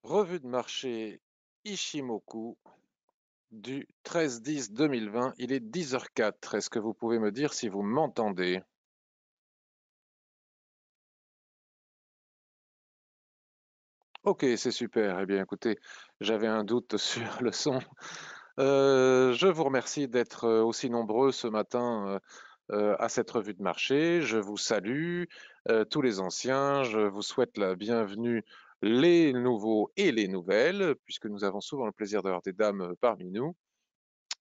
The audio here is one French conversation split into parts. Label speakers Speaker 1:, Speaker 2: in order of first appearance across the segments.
Speaker 1: Revue de marché Ishimoku du 13-10-2020. Il est 10h04. Est-ce que vous pouvez me dire si vous m'entendez? Ok, c'est super. Eh bien, écoutez, j'avais un doute sur le son. Je vous remercie d'être aussi nombreux ce matin à cette revue de marché. Je vous salue, tous les anciens. Je vous souhaite la bienvenue, les nouveaux et les nouvelles, puisque nous avons souvent le plaisir d'avoir des dames parmi nous.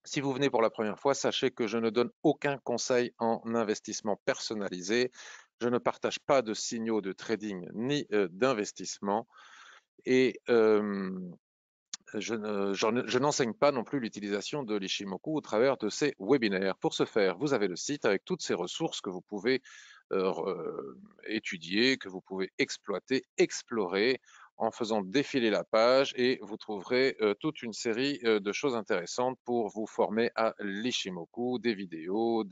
Speaker 1: Si vous venez pour la première fois, sachez que je ne donne aucun conseil en investissement personnalisé. Je ne partage pas de signaux de trading ni d'investissement et je n'enseigne pas non plus l'utilisation de l'Ishimoku au travers de ces webinaires. Pour ce faire, vous avez le site avec toutes ces ressources que vous pouvez étudier, que vous pouvez exploiter, explorer en faisant défiler la page et vous trouverez toute une série de choses intéressantes pour vous former à l'Ishimoku, des vidéos,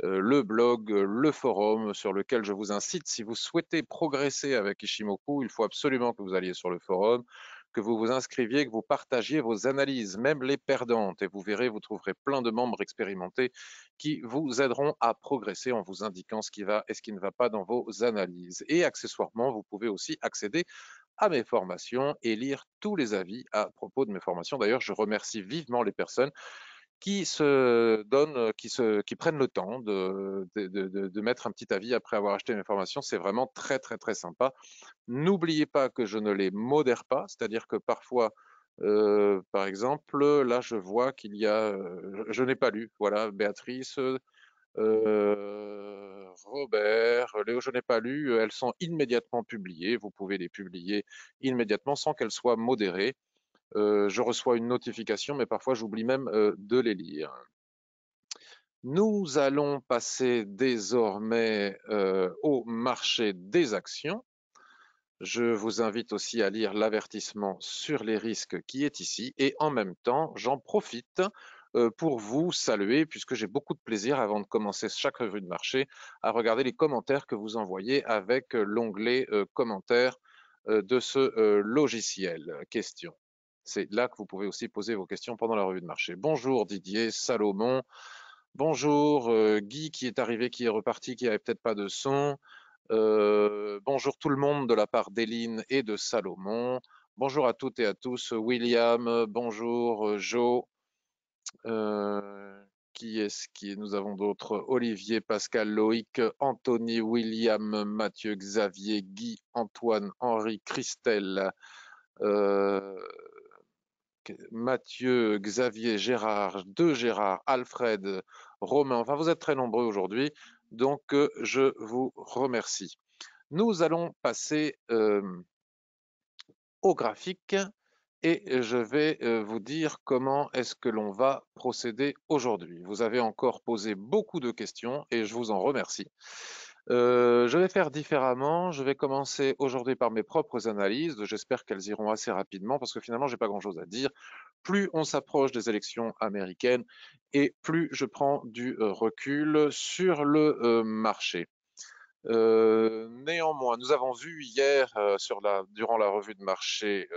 Speaker 1: le blog, le forum sur lequel je vous incite. Si vous souhaitez progresser avec Ishimoku, il faut absolument que vous alliez sur le forum, que vous vous inscriviez, que vous partagiez vos analyses, même les perdantes, et vous verrez, vous trouverez plein de membres expérimentés qui vous aideront à progresser en vous indiquant ce qui va et ce qui ne va pas dans vos analyses. Et accessoirement, vous pouvez aussi accéder à mes formations et lire tous les avis à propos de mes formations. D'ailleurs, je remercie vivement les personnes qui se donnent, qui prennent le temps de mettre un petit avis après avoir acheté mes formations. C'est vraiment très, très, très sympa. N'oubliez pas que je ne les modère pas, c'est-à-dire que parfois, par exemple, là, je vois qu'il y a, je n'ai pas lu, voilà, Béatrice, Robert, Léo, je n'ai pas lu, elles sont immédiatement publiées. Vous pouvez les publier immédiatement sans qu'elles soient modérées. Je reçois une notification, mais parfois j'oublie même de les lire. Nous allons passer désormais au marché des actions. Je vous invite aussi à lire l'avertissement sur les risques qui est ici et en même temps, j'en profite pour vous saluer puisque j'ai beaucoup de plaisir avant de commencer chaque revue de marché à regarder les commentaires que vous envoyez avec l'onglet commentaires de ce logiciel. Question. C'est là que vous pouvez aussi poser vos questions pendant la revue de marché. Bonjour Didier, Salomon. Bonjour Guy qui est arrivé, qui est reparti, qui n'avait peut-être pas de son. Bonjour tout le monde de la part d'Eline et de Salomon. Bonjour à toutes et à tous. William, bonjour Joe. Euh, qui est-ce qui est Nous avons d'autres. Olivier, Pascal, Loïc, Anthony, William, Mathieu, Xavier, Guy, Antoine, Henri, Christelle, euh, Mathieu, Xavier, Gérard, deux Gérard, Alfred, Romain. Enfin, vous êtes très nombreux aujourd'hui, donc je vous remercie. Nous allons passer au graphique et je vais vous dire comment est-ce que l'on va procéder aujourd'hui. Vous avez encore posé beaucoup de questions et je vous en remercie. Je vais faire différemment. Je vais commencer aujourd'hui par mes propres analyses. J'espère qu'elles iront assez rapidement parce que finalement, j'ai pas grand-chose à dire. Plus on s'approche des élections américaines et plus je prends du recul sur le marché. Néanmoins, nous avons vu hier durant la revue de marché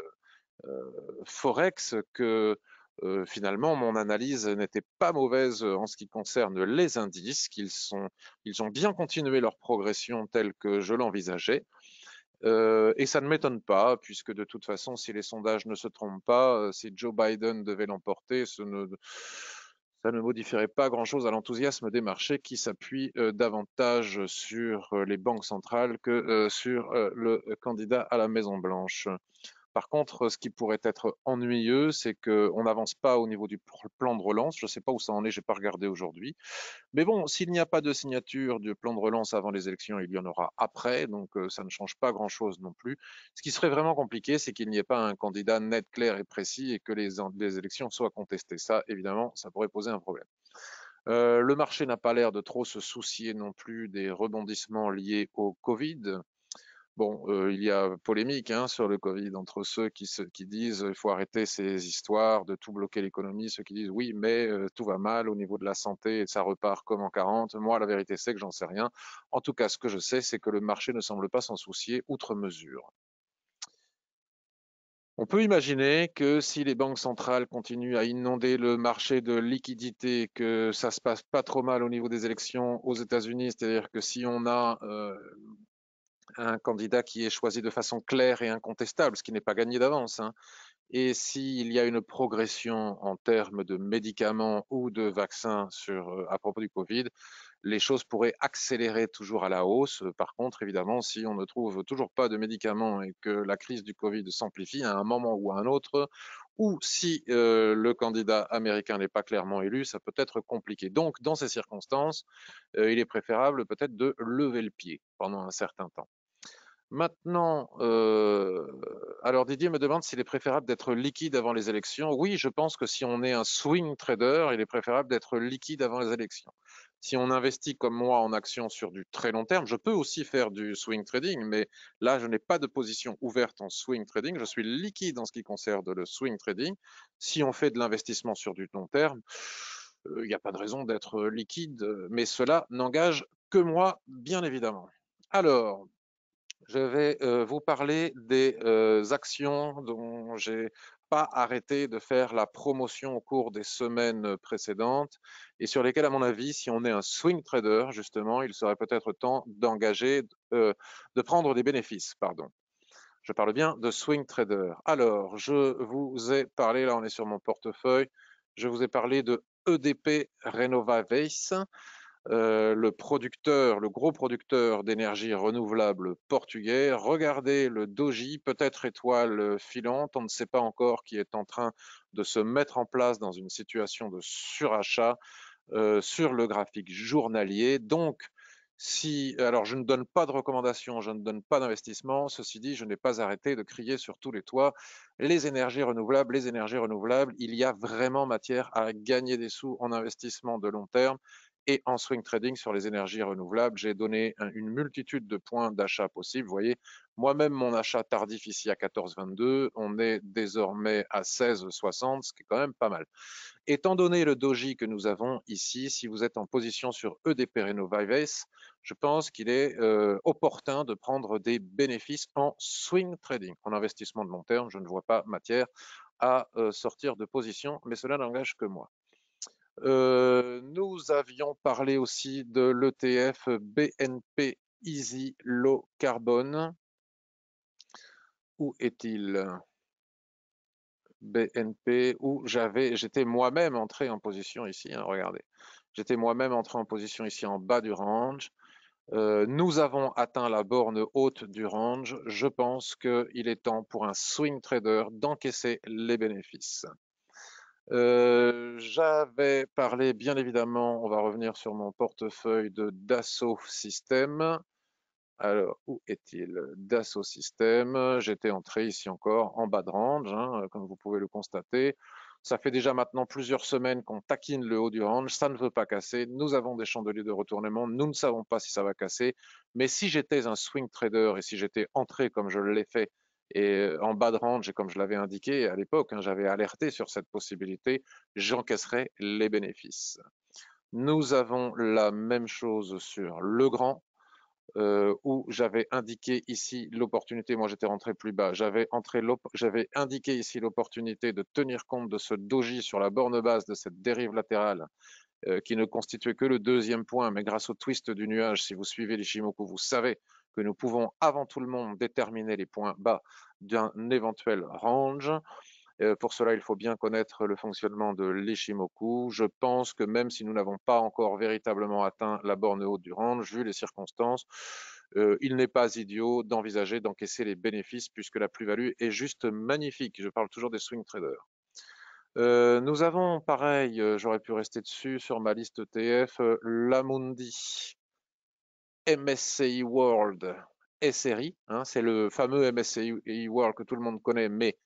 Speaker 1: Forex que finalement mon analyse n'était pas mauvaise en ce qui concerne les indices, ils ont bien continué leur progression telle que je l'envisageais. Et ça ne m'étonne pas, puisque de toute façon, si les sondages ne se trompent pas, si Joe Biden devait l'emporter, ça ne modifierait pas grand-chose à l'enthousiasme des marchés qui s'appuient davantage sur les banques centrales que sur le candidat à la Maison-Blanche. Par contre, ce qui pourrait être ennuyeux, c'est qu'on n'avance pas au niveau du plan de relance. Je ne sais pas où ça en est, je n'ai pas regardé aujourd'hui. Mais bon, s'il n'y a pas de signature du plan de relance avant les élections, il y en aura après, donc ça ne change pas grand-chose non plus. Ce qui serait vraiment compliqué, c'est qu'il n'y ait pas un candidat net, clair et précis et que les élections soient contestées. Ça, évidemment, ça pourrait poser un problème. Le marché n'a pas l'air de trop se soucier non plus des rebondissements liés au Covid. Bon, il y a polémique hein, sur le Covid entre ceux qui disent il faut arrêter ces histoires de tout bloquer l'économie, ceux qui disent oui, mais tout va mal au niveau de la santé et ça repart comme en 40. Moi, la vérité, c'est que j'en sais rien. En tout cas, ce que je sais, c'est que le marché ne semble pas s'en soucier outre mesure. On peut imaginer que si les banques centrales continuent à inonder le marché de liquidités, que ça se passe pas trop mal au niveau des élections aux États-Unis, c'est-à-dire que si on a un candidat qui est choisi de façon claire et incontestable, ce qui n'est pas gagné d'avance, hein, et s'il y a une progression en termes de médicaments ou de vaccins à propos du Covid, les choses pourraient accélérer toujours à la hausse. Par contre, évidemment, si on ne trouve toujours pas de médicaments et que la crise du Covid s'amplifie à un moment ou à un autre, ou si le candidat américain n'est pas clairement élu, ça peut être compliqué. Donc, dans ces circonstances, il est préférable peut-être de lever le pied pendant un certain temps. Maintenant, alors Didier me demande s'il est préférable d'être liquide avant les élections. Oui, je pense que si on est un swing trader, il est préférable d'être liquide avant les élections. Si on investit comme moi en actions sur du très long terme, je peux aussi faire du swing trading, mais là, je n'ai pas de position ouverte en swing trading. Je suis liquide en ce qui concerne le swing trading. Si on fait de l'investissement sur du long terme, il n'y a pas de raison d'être liquide, mais cela n'engage que moi, bien évidemment. Alors, je vais vous parler des actions dont j'ai pas arrêté de faire la promotion au cours des semaines précédentes et sur lesquelles, à mon avis, si on est un swing trader, justement, il serait peut-être temps d'engager, de prendre des bénéfices, pardon. Je parle bien de swing trader. Alors, je vous ai parlé, là on est sur mon portefeuille, je vous ai parlé de EDP Renovables, le gros producteur d'énergie renouvelable portugais. Regardez le doji, peut-être étoile filante, on ne sait pas encore, qui est en train de se mettre en place dans une situation de surachat sur le graphique journalier. Donc, alors je ne donne pas de recommandations, je ne donne pas d'investissement. Ceci dit, je n'ai pas arrêté de crier sur tous les toits les énergies renouvelables, les énergies renouvelables. Il y a vraiment matière à gagner des sous en investissement de long terme et en swing trading sur les énergies renouvelables. J'ai donné une multitude de points d'achat possibles. Vous voyez, moi-même, mon achat tardif ici à 14,22, on est désormais à 16,60, ce qui est quand même pas mal. Étant donné le doji que nous avons ici, si vous êtes en position sur EDP Renovables, je pense qu'il est opportun de prendre des bénéfices en swing trading. En investissement de long terme, je ne vois pas matière à sortir de position, mais cela n'engage que moi. Nous avions parlé aussi de l'ETF BNP Easy Low Carbone. Où est-il? BNP, où j'étais moi-même entré en position ici, hein, regardez. J'étais moi-même entré en position ici en bas du range. Nous avons atteint la borne haute du range. Je pense qu'il est temps pour un swing trader d'encaisser les bénéfices. J'avais parlé, bien évidemment, on va revenir sur mon portefeuille de Dassault Systèmes. Alors, où est-il? Dassault Systèmes. J'étais entré ici encore en bas de range, hein, comme vous pouvez le constater. Ça fait déjà maintenant plusieurs semaines qu'on taquine le haut du range. Ça ne veut pas casser. Nous avons des chandeliers de retournement. Nous ne savons pas si ça va casser. Mais si j'étais un swing trader et si j'étais entré comme je l'ai fait et en bas de range et comme je l'avais indiqué à l'époque, hein, j'avais alerté sur cette possibilité, j'encaisserais les bénéfices. Nous avons la même chose sur Legrand, où j'avais indiqué ici l'opportunité, moi j'étais rentré plus bas, j'avais indiqué ici l'opportunité de tenir compte de ce doji sur la borne basse de cette dérive latérale qui ne constituait que le deuxième point, mais grâce au twist du nuage, si vous suivez l'Ishimoku, vous savez que nous pouvons avant tout le monde déterminer les points bas d'un éventuel range. Pour cela, il faut bien connaître le fonctionnement de l'Ishimoku. Je pense que même si nous n'avons pas encore véritablement atteint la borne haute du range, vu les circonstances, il n'est pas idiot d'envisager d'encaisser les bénéfices puisque la plus-value est juste magnifique. Je parle toujours des swing traders. Nous avons, pareil, j'aurais pu rester dessus sur ma liste ETF, l'Amundi MSCI World SRI, hein, c'est le fameux MSCI World que tout le monde connaît, mais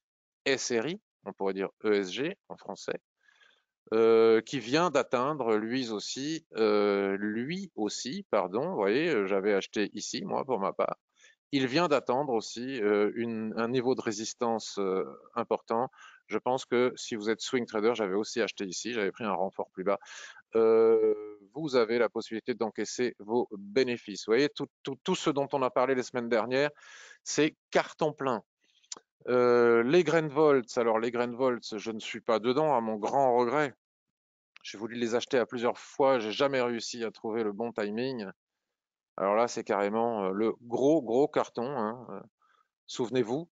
Speaker 1: SRI, on pourrait dire ESG en français, qui vient d'atteindre pardon, vous voyez, j'avais acheté ici, moi, pour ma part, il vient d'attendre aussi un niveau de résistance important. Je pense que si vous êtes swing trader, j'avais aussi acheté ici, j'avais pris un renfort plus bas. Vous avez la possibilité d'encaisser vos bénéfices. Vous voyez, tout ce dont on a parlé les semaines dernières, c'est carton plein. Les graines Volts, alors les graines Volts, je ne suis pas dedans, à mon grand regret. J'ai voulu les acheter à plusieurs fois, j'ai jamais réussi à trouver le bon timing. Alors là, c'est carrément le gros carton, hein. Souvenez-vous,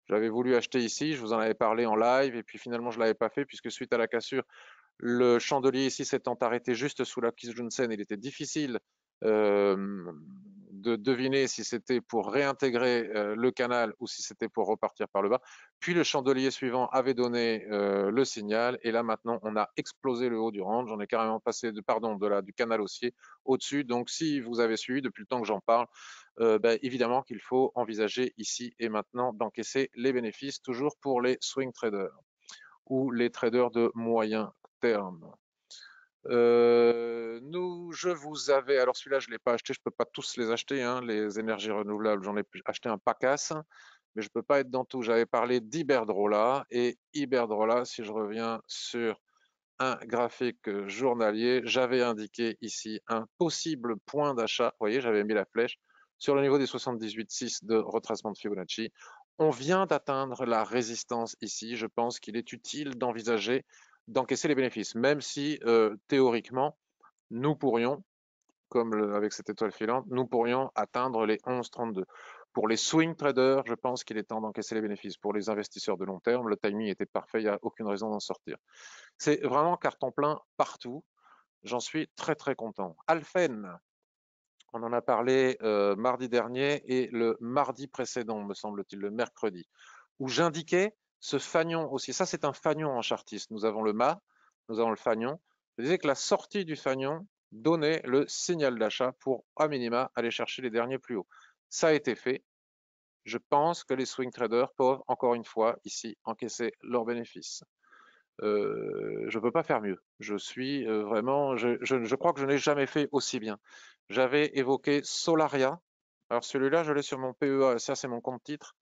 Speaker 1: j'avais voulu acheter ici, je vous en avais parlé en live, et puis finalement je l'avais pas fait puisque suite à la cassure, le chandelier ici s'étant arrêté juste sous la Kisjunsen, il était difficile euh, de deviner si c'était pour réintégrer le canal ou si c'était pour repartir par le bas. Puis le chandelier suivant avait donné le signal et là maintenant on a explosé le haut du range. On est carrément passé du canal haussier au-dessus. Donc si vous avez suivi depuis le temps que j'en parle, évidemment qu'il faut envisager ici et maintenant d'encaisser les bénéfices, toujours pour les swing traders ou les traders de moyen terme. Je vous avais, alors celui-là je ne l'ai pas acheté, je ne peux pas tous les acheter, hein, les énergies renouvelables, j'en ai acheté un pacasse, mais je ne peux pas être dans tout. J'avais parlé d'Iberdrola, et Iberdrola, si je reviens sur un graphique journalier, j'avais indiqué ici un possible point d'achat, vous voyez, j'avais mis la flèche sur le niveau des 78,6 de retracement de Fibonacci. On vient d'atteindre la résistance ici, je pense qu'il est utile d'envisager d'encaisser les bénéfices, même si théoriquement, nous pourrions, comme avec cette étoile filante, nous pourrions atteindre les 11,32. Pour les swing traders, je pense qu'il est temps d'encaisser les bénéfices. Pour les investisseurs de long terme, le timing était parfait, il n'y a aucune raison d'en sortir. C'est vraiment carton plein partout. J'en suis très content. Alphen, on en a parlé mardi dernier et le mardi précédent, me semble-t-il, le mercredi, où j'indiquais ce fanion aussi. Ça, c'est un fanion en chartiste. Nous avons le mât, nous avons le fanion. Je disais que la sortie du fanion donnait le signal d'achat pour, à minima, aller chercher les derniers plus hauts. Ça a été fait. Je pense que les swing traders peuvent, encore une fois, ici, encaisser leurs bénéfices. Je ne peux pas faire mieux. Je suis vraiment, je crois que je n'ai jamais fait aussi bien. J'avais évoqué Solaria. Alors celui-là, je l'ai sur mon PEA. Ça, c'est mon compte titre.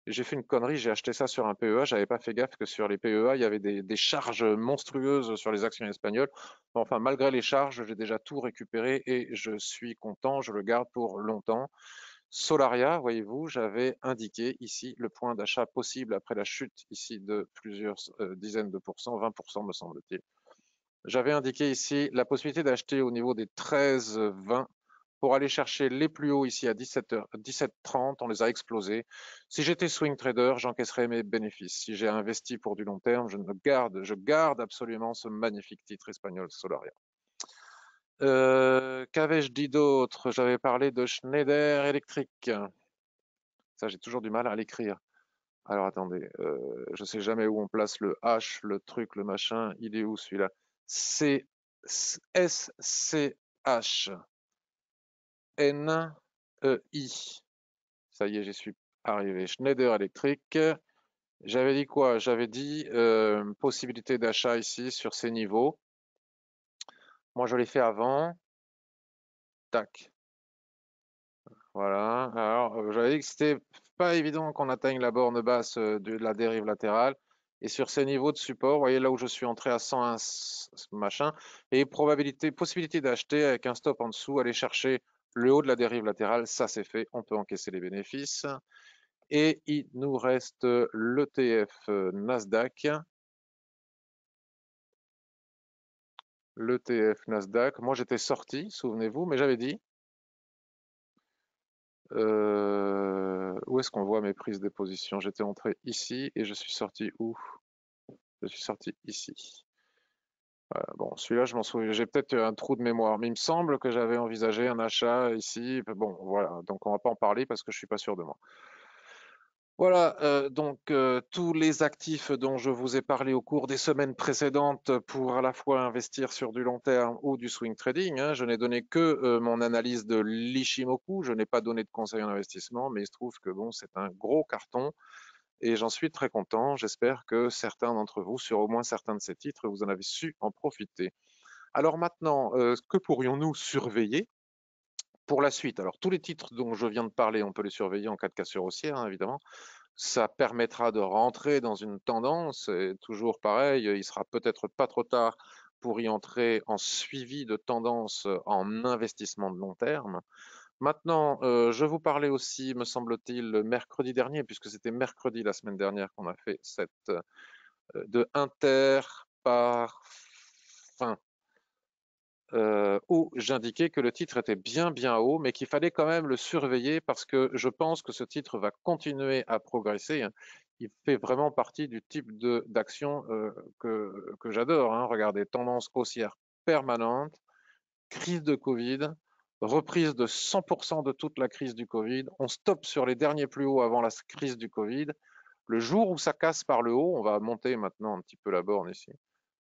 Speaker 1: J'ai fait une connerie, j'ai acheté ça sur un PEA. J'avais pas fait gaffe que sur les PEA, il y avait des charges monstrueuses sur les actions espagnoles. Enfin, malgré les charges, j'ai déjà tout récupéré et je suis content. Je le garde pour longtemps. Solaria, voyez-vous, j'avais indiqué ici le point d'achat possible après la chute ici de plusieurs dizaines de pourcents, 20% me semble-t-il. J'avais indiqué ici la possibilité d'acheter au niveau des 13,20 pour aller chercher les plus hauts ici à 17h30, on les a explosés. Si j'étais swing trader, j'encaisserais mes bénéfices. Si j'ai investi pour du long terme, je garde absolument ce magnifique titre espagnol Solaria. Qu'avais-je dit d'autre? J'avais parlé de Schneider Electric. Ça, j'ai toujours du mal à l'écrire. Alors attendez, je sais jamais où on place le H, le truc, le machin. Il est où celui-là? C S C H N E I. Ça y est, j'y suis arrivé. Schneider Electric. J'avais dit quoi? J'avais dit possibilité d'achat ici sur ces niveaux. Moi, je l'ai fait avant. Tac. Voilà. Alors, j'avais dit que c'était pas évident qu'on atteigne la borne basse de la dérive latérale. Et sur ces niveaux de support, vous voyez là où je suis entré à 101 machin, et possibilité d'acheter avec un stop en dessous, aller chercher le haut de la dérive latérale, ça c'est fait, on peut encaisser les bénéfices. Et il nous reste l'ETF Nasdaq. L'ETF Nasdaq, moi j'étais sorti, souvenez-vous, mais j'avais dit, où est-ce qu'on voit mes prises de position? J'étais entré ici et je suis sorti où? Je suis sorti ici. Voilà, bon, celui-là, je m'en souviens. J'ai peut-être un trou de mémoire, mais il me semble que j'avais envisagé un achat ici. Bon, voilà. Donc, on va pas en parler parce que je suis pas sûr de moi. Voilà, tous les actifs dont je vous ai parlé au cours des semaines précédentes pour à la fois investir sur du long terme ou du swing trading, hein, je n'ai donné que mon analyse de l'Ishimoku, je n'ai pas donné de conseils en investissement, mais il se trouve que bon, c'est un gros carton et j'en suis très content. J'espère que certains d'entre vous, sur au moins certains de ces titres, vous en avez su en profiter. Alors maintenant, que pourrions-nous surveiller pour la suite? Alors tous les titres dont je viens de parler, on peut les surveiller en cas de cassure haussière, hein, évidemment. Ça permettra de rentrer dans une tendance, et toujours pareil, il sera peut-être pas trop tard pour y entrer en suivi de tendance en investissement de long terme. Maintenant, je vous parlais aussi, me semble-t-il, mercredi dernier, puisque c'était mercredi la semaine dernière qu'on a fait cette de Inter par fin, où j'indiquais que le titre était bien haut, mais qu'il fallait quand même le surveiller parce que je pense que ce titre va continuer à progresser, hein. Il fait vraiment partie du type d'action que j'adore, hein. Regardez, tendance haussière permanente, crise de Covid, reprise de 100% de toute la crise du Covid. On stoppe sur les derniers plus hauts avant la crise du Covid. Le jour où ça casse par le haut, on va monter maintenant un petit peu la borne ici.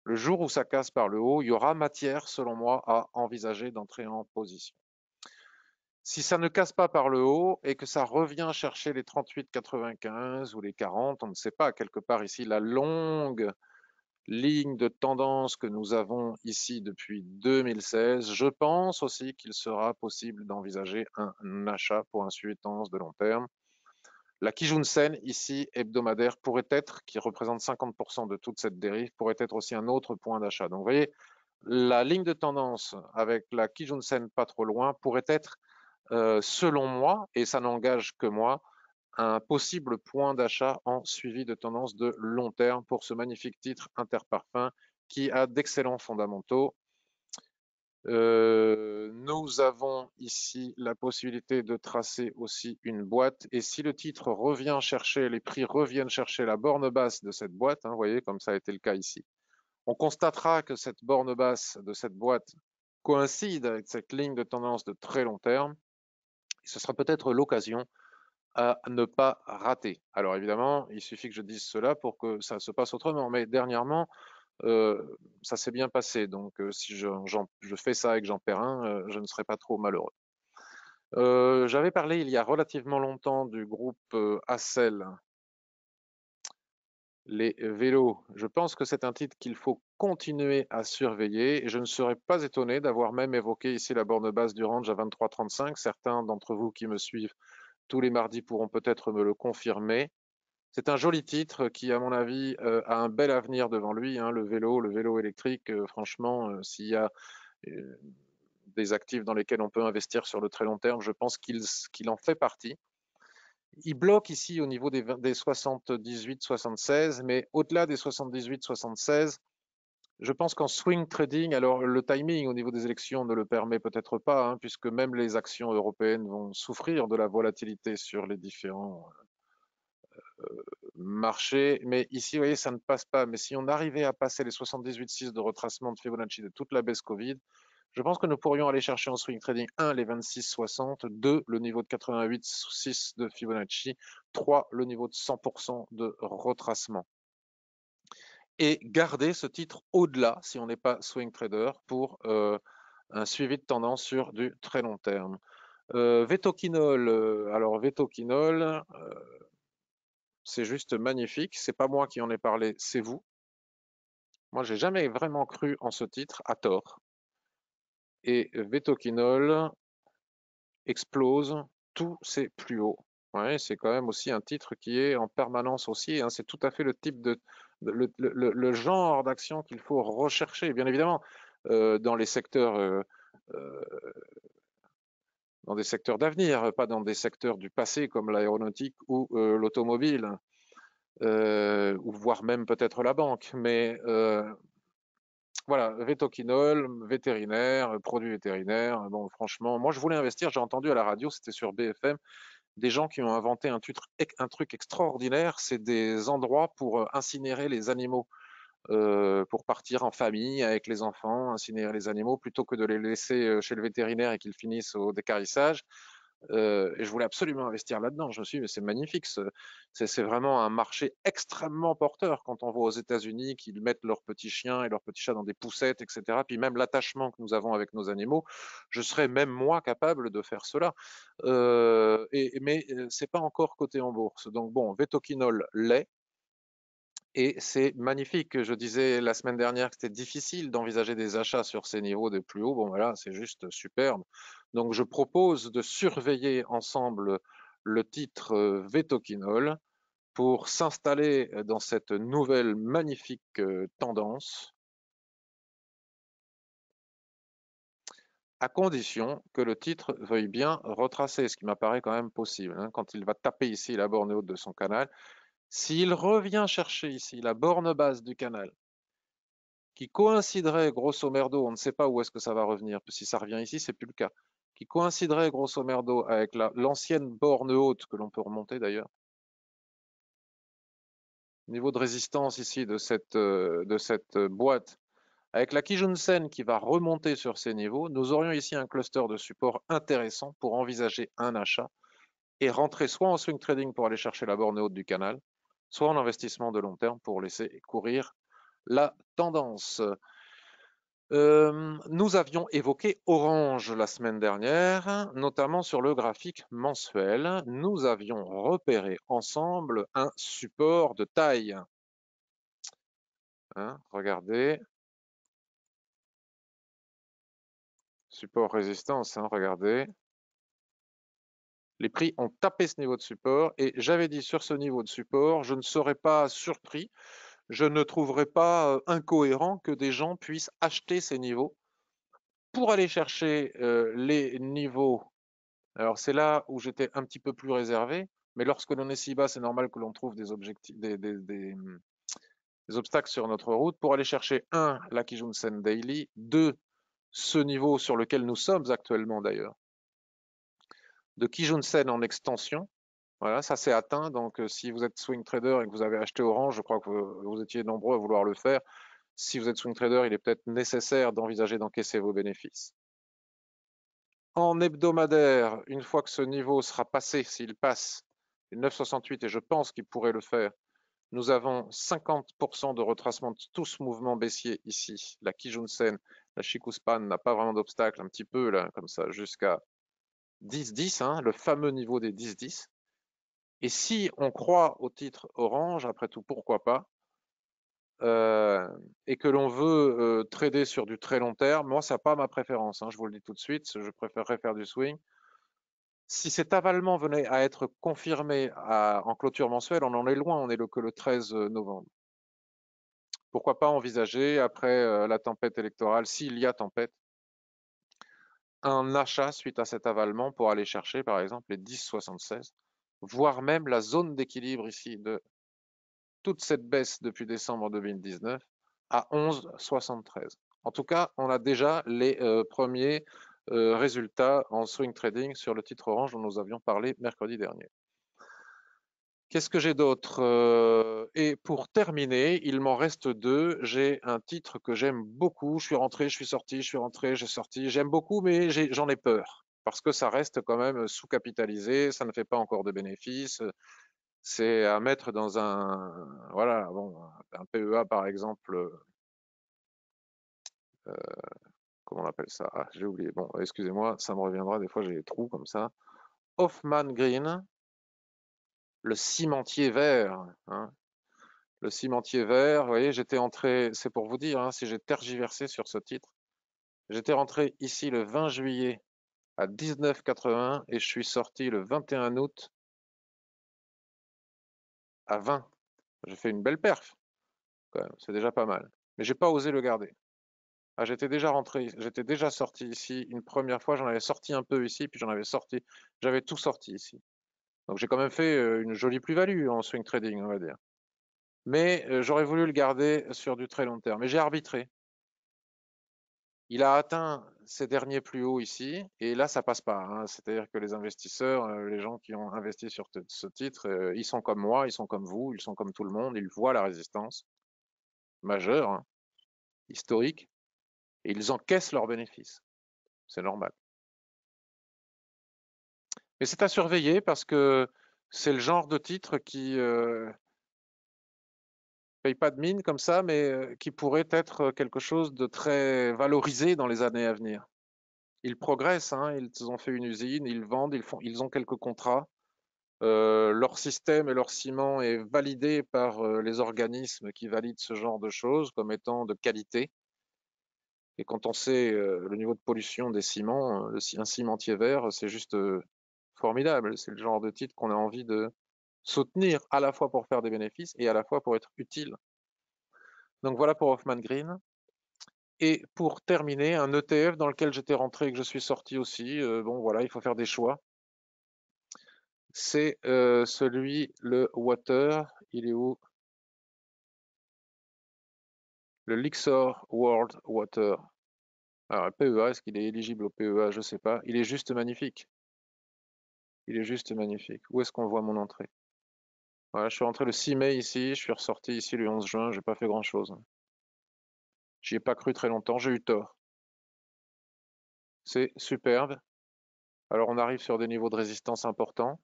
Speaker 1: Le jour où ça casse par le haut, il y aura matière, selon moi, à envisager d'entrer en position. Si ça ne casse pas par le haut et que ça revient chercher les 38,95 ou les 40, on ne sait pas, quelque part ici, la longue ligne de tendance que nous avons ici depuis 2016, je pense aussi qu'il sera possible d'envisager un achat pour un suivi de tendance de long terme. La Kijun-sen, ici, hebdomadaire, pourrait être, qui représente 50% de toute cette dérive, pourrait être aussi un autre point d'achat. Donc, vous voyez, la ligne de tendance avec la Kijun-sen pas trop loin pourrait être, selon moi, et ça n'engage que moi, un possible point d'achat en suivi de tendance de long terme pour ce magnifique titre Interparfum qui a d'excellents fondamentaux. Nous avons ici la possibilité de tracer aussi une boîte et si le titre revient chercher, les prix reviennent chercher la borne basse de cette boîte, hein, vous voyez comme ça a été le cas ici, on constatera que cette borne basse de cette boîte coïncide avec cette ligne de tendance de très long terme. Et ce sera peut-être l'occasion à ne pas rater. Alors évidemment, il suffit que je dise cela pour que ça se passe autrement. Mais dernièrement, ça s'est bien passé. Donc si je fais ça et que j'en perds un, je ne serai pas trop malheureux. J'avais parlé il y a relativement longtemps du groupe Accel, les vélos. Je pense que c'est un titre qu'il faut continuer à surveiller et je ne serais pas étonné d'avoir même évoqué ici la borne basse du range à 23,35. Certains d'entre vous qui me suivent tous les mardis pourront peut-être me le confirmer. C'est un joli titre qui, à mon avis, a un bel avenir devant lui, hein, le vélo électrique. Franchement, s'il y a euh, des actifs dans lesquels on peut investir sur le très long terme, je pense qu'il en fait partie. Il bloque ici au niveau des 78-76, mais au-delà des 78-76, je pense qu'en swing trading, alors le timing au niveau des élections ne le permet peut-être pas, hein, puisque même les actions européennes vont souffrir de la volatilité sur les différents marché. Mais ici, vous voyez, ça ne passe pas. Mais si on arrivait à passer les 78,6 de retracement de Fibonacci de toute la baisse Covid, je pense que nous pourrions aller chercher en swing trading 1, les 26,60, 2, le niveau de 88,6 de Fibonacci, 3, le niveau de 100% de retracement. Et garder ce titre au-delà, si on n'est pas swing trader, pour un suivi de tendance sur du très long terme. Vetoquinol, alors Vetoquinol, c'est juste magnifique. C'est pas moi qui en ai parlé, c'est vous. Moi, j'ai jamais vraiment cru en ce titre, à tort. Et Vetoquinol explose tous ses plus hauts. Ouais, c'est quand même aussi un titre qui est en permanence haussier, hein. C'est tout à fait le type le genre d'action qu'il faut rechercher. Bien évidemment, dans les secteurs, euh, dans des secteurs d'avenir, pas dans des secteurs du passé comme l'aéronautique ou l'automobile. Ou voire même peut-être la banque. Mais voilà, vétoquinol, vétérinaire, produits vétérinaires. Bon, franchement, moi je voulais investir, j'ai entendu à la radio, c'était sur BFM, des gens qui ont inventé un truc extraordinaire, c'est des endroits pour incinérer les animaux, pour partir en famille avec les enfants, incinérer les animaux, plutôt que de les laisser chez le vétérinaire et qu'ils finissent au décarissage. Et je voulais absolument investir là-dedans. Je me suis dit, mais c'est magnifique. C'est vraiment un marché extrêmement porteur quand on voit aux États-Unis qu'ils mettent leurs petits chiens et leurs petits chats dans des poussettes, etc. Puis même l'attachement que nous avons avec nos animaux, je serais même moi capable de faire cela. Mais c'est pas encore coté en bourse. Donc bon, Vetoquinol l'est. Et c'est magnifique. Je disais la semaine dernière que c'était difficile d'envisager des achats sur ces niveaux de plus haut. Bon, voilà, c'est juste superbe. Donc, je propose de surveiller ensemble le titre Vetoquinol pour s'installer dans cette nouvelle magnifique tendance. à condition que le titre veuille bien retracer, ce qui m'apparaît quand même possible, hein, quand il va taper ici la borne haute de son canal. S'il revient chercher ici la borne basse du canal, qui coïnciderait grosso merdo, on ne sait pas où est-ce que ça va revenir, si ça revient ici, c'est plus le cas, qui coïnciderait grosso merdo avec l'ancienne borne haute que l'on peut remonter d'ailleurs. Niveau de résistance ici de cette boîte, avec la Kijun-sen qui va remonter sur ces niveaux, nous aurions ici un cluster de support intéressant pour envisager un achat et rentrer soit en swing trading pour aller chercher la borne haute du canal, soit en investissement de long terme pour laisser courir la tendance. Nous avions évoqué Orange la semaine dernière, notamment sur le graphique mensuel. Nous avions repéré ensemble un support de taille. Hein, regardez. Support résistance, hein, regardez. Les prix ont tapé ce niveau de support et j'avais dit sur ce niveau de support, je ne serais pas surpris, je ne trouverais pas incohérent que des gens puissent acheter ces niveaux pour aller chercher les niveaux. Alors c'est là où j'étais un petit peu plus réservé, mais lorsque l'on est si bas, c'est normal que l'on trouve des objectifs, des obstacles sur notre route pour aller chercher un, la Kijun-sen Daily, deux, ce niveau sur lequel nous sommes actuellement d'ailleurs, de Kijun-sen en extension. Voilà, ça c'est atteint. Donc, si vous êtes swing trader et que vous avez acheté Orange, je crois que vous étiez nombreux à vouloir le faire. Si vous êtes swing trader, il est peut-être nécessaire d'envisager d'encaisser vos bénéfices. En hebdomadaire, une fois que ce niveau sera passé, s'il passe, 9,68, et je pense qu'il pourrait le faire, nous avons 50% de retracement de tout ce mouvement baissier ici. La Kijun-sen, la Chikuspan n'a pas vraiment d'obstacle, un petit peu là, comme ça, jusqu'à 10,10, hein, le fameux niveau des 10,10. Et si on croit au titre Orange, après tout, pourquoi pas, et que l'on veut trader sur du très long terme, moi, ça n'a pas ma préférence, hein, je vous le dis tout de suite, je préférerais faire du swing. Si cet avalement venait à être confirmé en clôture mensuelle, on en est loin, on est que le 13 novembre. Pourquoi pas envisager, après la tempête électorale, s'il y a tempête, un achat suite à cet avalement pour aller chercher, par exemple, les 10,76, voire même la zone d'équilibre ici de toute cette baisse depuis décembre 2019 à 11,73. En tout cas, on a déjà les premiers résultats en swing trading sur le titre Orange dont nous avions parlé mercredi dernier. Qu'est-ce que j'ai d'autre? Et pour terminer, il m'en reste deux. J'ai un titre que j'aime beaucoup. Je suis rentré, je suis sorti, je suis rentré, j'ai sorti. J'aime beaucoup, mais j'en ai peur parce que ça reste quand même sous-capitalisé. Ça ne fait pas encore de bénéfices. C'est à mettre dans voilà, bon, un PEA par exemple. Comment on appelle ça? Ah, j'ai oublié. Bon, excusez-moi, ça me reviendra. Des fois, j'ai des trous comme ça. Hoffman Green, le cimentier vert, hein. Le cimentier vert, vous voyez, j'étais entré, c'est pour vous dire, hein, si j'ai tergiversé sur ce titre, j'étais rentré ici le 20 juillet à 19,80 et je suis sorti le 21 août à 20. J'ai fait une belle perf, quand même, c'est déjà pas mal. Mais j'ai pas osé le garder. Ah, j'étais déjà rentré, j'étais déjà sorti ici une première fois, j'en avais sorti un peu ici, puis j'en avais sorti, j'avais tout sorti ici. Donc j'ai quand même fait une jolie plus-value en swing trading, on va dire. Mais j'aurais voulu le garder sur du très long terme. Mais j'ai arbitré. Il a atteint ses derniers plus hauts ici, et là, ça passe pas, hein. C'est-à-dire que les investisseurs, les gens qui ont investi sur ce titre, ils sont comme moi, ils sont comme vous, ils sont comme tout le monde, ils voient la résistance majeure, hein, historique, et ils encaissent leurs bénéfices. C'est normal. Mais c'est à surveiller parce que c'est le genre de titre qui paye pas de mine comme ça, mais qui pourrait être quelque chose de très valorisé dans les années à venir. Ils progressent, hein, ils ont fait une usine, ils vendent, ils ont quelques contrats. Leur système et leur ciment est validé par les organismes qui valident ce genre de choses comme étant de qualité. Et quand on sait le niveau de pollution des ciments, un cimentier vert, c'est juste formidable. C'est le genre de titre qu'on a envie de soutenir à la fois pour faire des bénéfices et à la fois pour être utile. Donc voilà pour Hoffman Green. Et pour terminer, un ETF dans lequel j'étais rentré et que je suis sorti aussi. Bon, voilà, il faut faire des choix. C'est celui, le Water. Il est où? Le Lyxor World Water. Alors, PEA, est-ce qu'il est éligible au PEA? Je ne sais pas. Il est juste magnifique. Il est juste magnifique. Où est-ce qu'on voit mon entrée? Voilà, je suis rentré le 6 mai ici, je suis ressorti ici le 11 juin, j'ai pas fait grand-chose. J'y ai pas cru très longtemps, j'ai eu tort. C'est superbe. Alors on arrive sur des niveaux de résistance importants.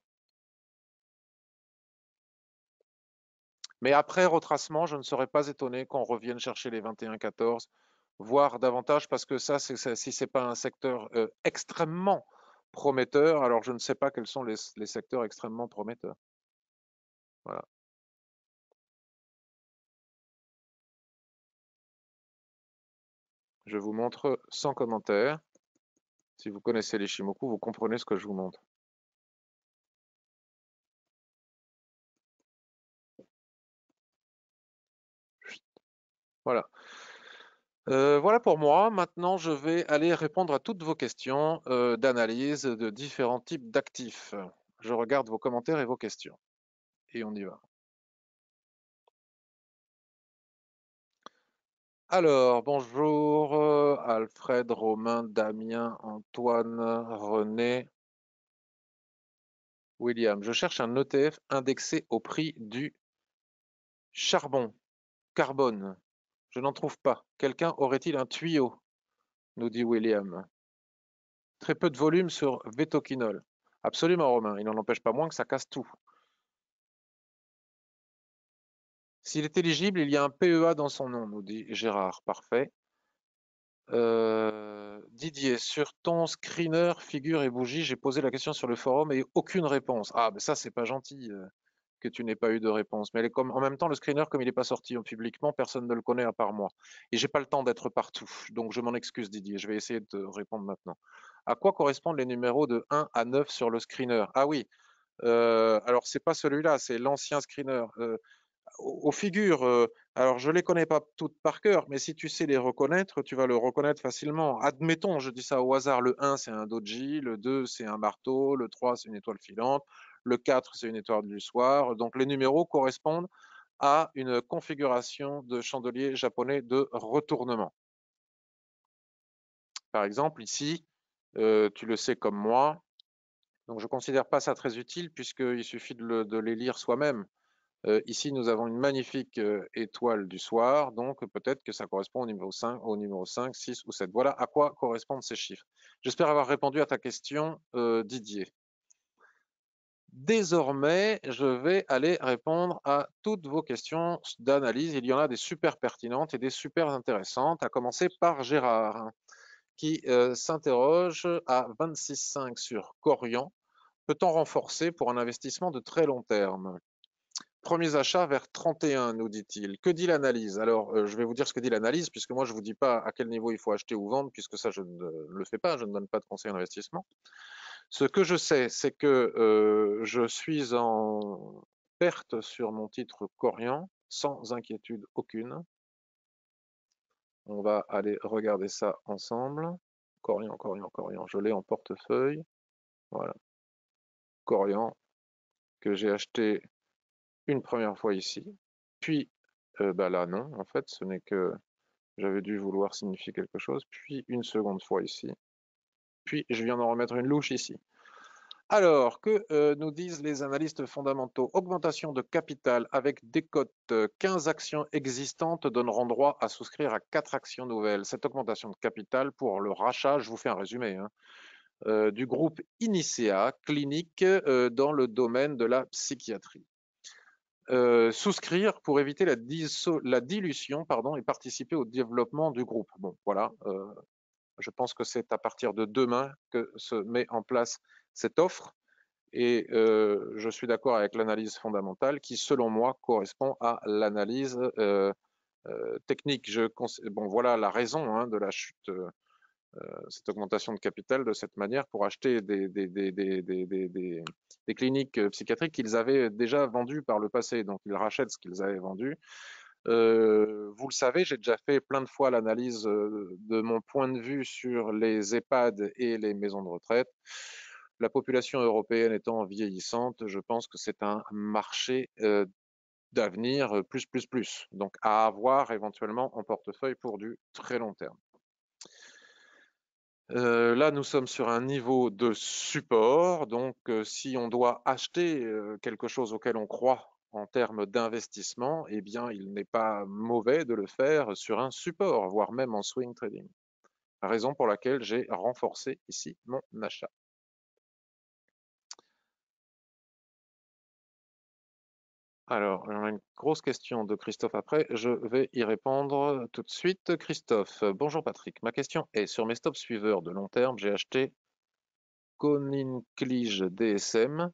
Speaker 1: Mais après retracement, je ne serais pas étonné qu'on revienne chercher les 21,14, voire davantage, parce que ça, si c'est pas un secteur extrêmement prometteur, alors je ne sais pas quels sont les secteurs extrêmement prometteurs. Voilà. Je vous montre sans commentaire. Si vous connaissez les Shimoku, vous comprenez ce que je vous montre. Voilà. Voilà pour moi. Maintenant, je vais aller répondre à toutes vos questions d'analyse de différents types d'actifs. Je regarde vos commentaires et vos questions. Et on y va. Alors, bonjour Alfred, Romain, Damien, Antoine, René, William. Je cherche un ETF indexé au prix du charbon, carbone. Je n'en trouve pas. Quelqu'un aurait-il un tuyau? Nous dit William. Très peu de volume sur Vetoquinol. Absolument, Romain. Il n'en empêche pas moins que ça casse tout. S'il est éligible, il y a un PEA dans son nom, nous dit Gérard. Parfait. Didier, sur ton screener, figure et bougie, j'ai posé la question sur le forum et aucune réponse. Ah, mais ça, c'est pas gentil que tu n'aies pas eu de réponse. Mais comme, en même temps, le screener, comme il n'est pas sorti publiquement, personne ne le connaît à part moi. Et j'ai pas le temps d'être partout. Donc, je m'en excuse, Didier. Je vais essayer de te répondre maintenant. À quoi correspondent les numéros de 1 à 9 sur le screener? Ah oui, alors c'est pas celui-là, c'est l'ancien screener. Aux figures, alors je les connais pas toutes par cœur, mais si tu sais les reconnaître, tu vas le reconnaître facilement. Admettons, je dis ça au hasard, le 1 c'est un doji, le 2 c'est un marteau, le 3 c'est une étoile filante, le 4 c'est une étoile du soir. Donc les numéros correspondent à une configuration de chandelier japonais de retournement. Par exemple, ici, tu le sais comme moi, donc je ne considère pas ça très utile puisqu'il suffit de les lire soi-même. Ici, nous avons une magnifique étoile du soir, donc peut-être que ça correspond au numéro 5, 6 ou 7. Voilà à quoi correspondent ces chiffres. J'espère avoir répondu à ta question, Didier. Désormais, je vais aller répondre à toutes vos questions d'analyse. Il y en a des super pertinentes et des super intéressantes, à commencer par Gérard, qui s'interroge à 26,5 sur Corian. Peut-on renforcer pour un investissement de très long terme? Premiers achats vers 31, nous dit-il. Que dit l'analyse? Alors, je vais vous dire ce que dit l'analyse, puisque moi, je ne vous dis pas à quel niveau il faut acheter ou vendre, puisque ça, je ne le fais pas, je ne donne pas de conseils d'investissement. Ce que je sais, c'est que je suis en perte sur mon titre Corian, sans inquiétude aucune. On va aller regarder ça ensemble. Corian, Corian, Corian, je l'ai en portefeuille. Voilà. Corian, que j'ai acheté une première fois ici, puis bah là non, en fait, ce n'est que j'avais dû vouloir signifier quelque chose, puis une seconde fois ici, puis je viens d'en remettre une louche ici. Alors, que nous disent les analystes fondamentaux? Augmentation de capital avec des cotes 15 actions existantes donneront droit à souscrire à 4 actions nouvelles. Cette augmentation de capital pour le rachat, je vous fais un résumé, hein, du groupe Inicea clinique dans le domaine de la psychiatrie. Souscrire pour éviter la dilution et participer au développement du groupe. Bon, voilà, je pense que c'est à partir de demain que se met en place cette offre et je suis d'accord avec l'analyse fondamentale qui, selon moi, correspond à l'analyse technique. Bon, voilà la raison hein, de la chute, cette augmentation de capital de cette manière pour acheter des cliniques psychiatriques qu'ils avaient déjà vendues par le passé. Donc, ils rachètent ce qu'ils avaient vendu. Vous le savez, j'ai déjà fait plein de fois l'analyse de mon point de vue sur les EHPAD et les maisons de retraite. La population européenne étant vieillissante, je pense que c'est un marché d'avenir plus, plus, plus. Donc à avoir éventuellement en portefeuille pour du très long terme. Là, nous sommes sur un niveau de support, donc si on doit acheter quelque chose auquel on croit en termes d'investissement, eh bien, il n'est pas mauvais de le faire sur un support, voire même en swing trading. Raison pour laquelle j'ai renforcé ici mon achat. Alors, on a une grosse question de Christophe après. Je vais y répondre tout de suite. Christophe, bonjour Patrick. Ma question est, sur mes stop suiveurs de long terme, j'ai acheté Koninklijke DSM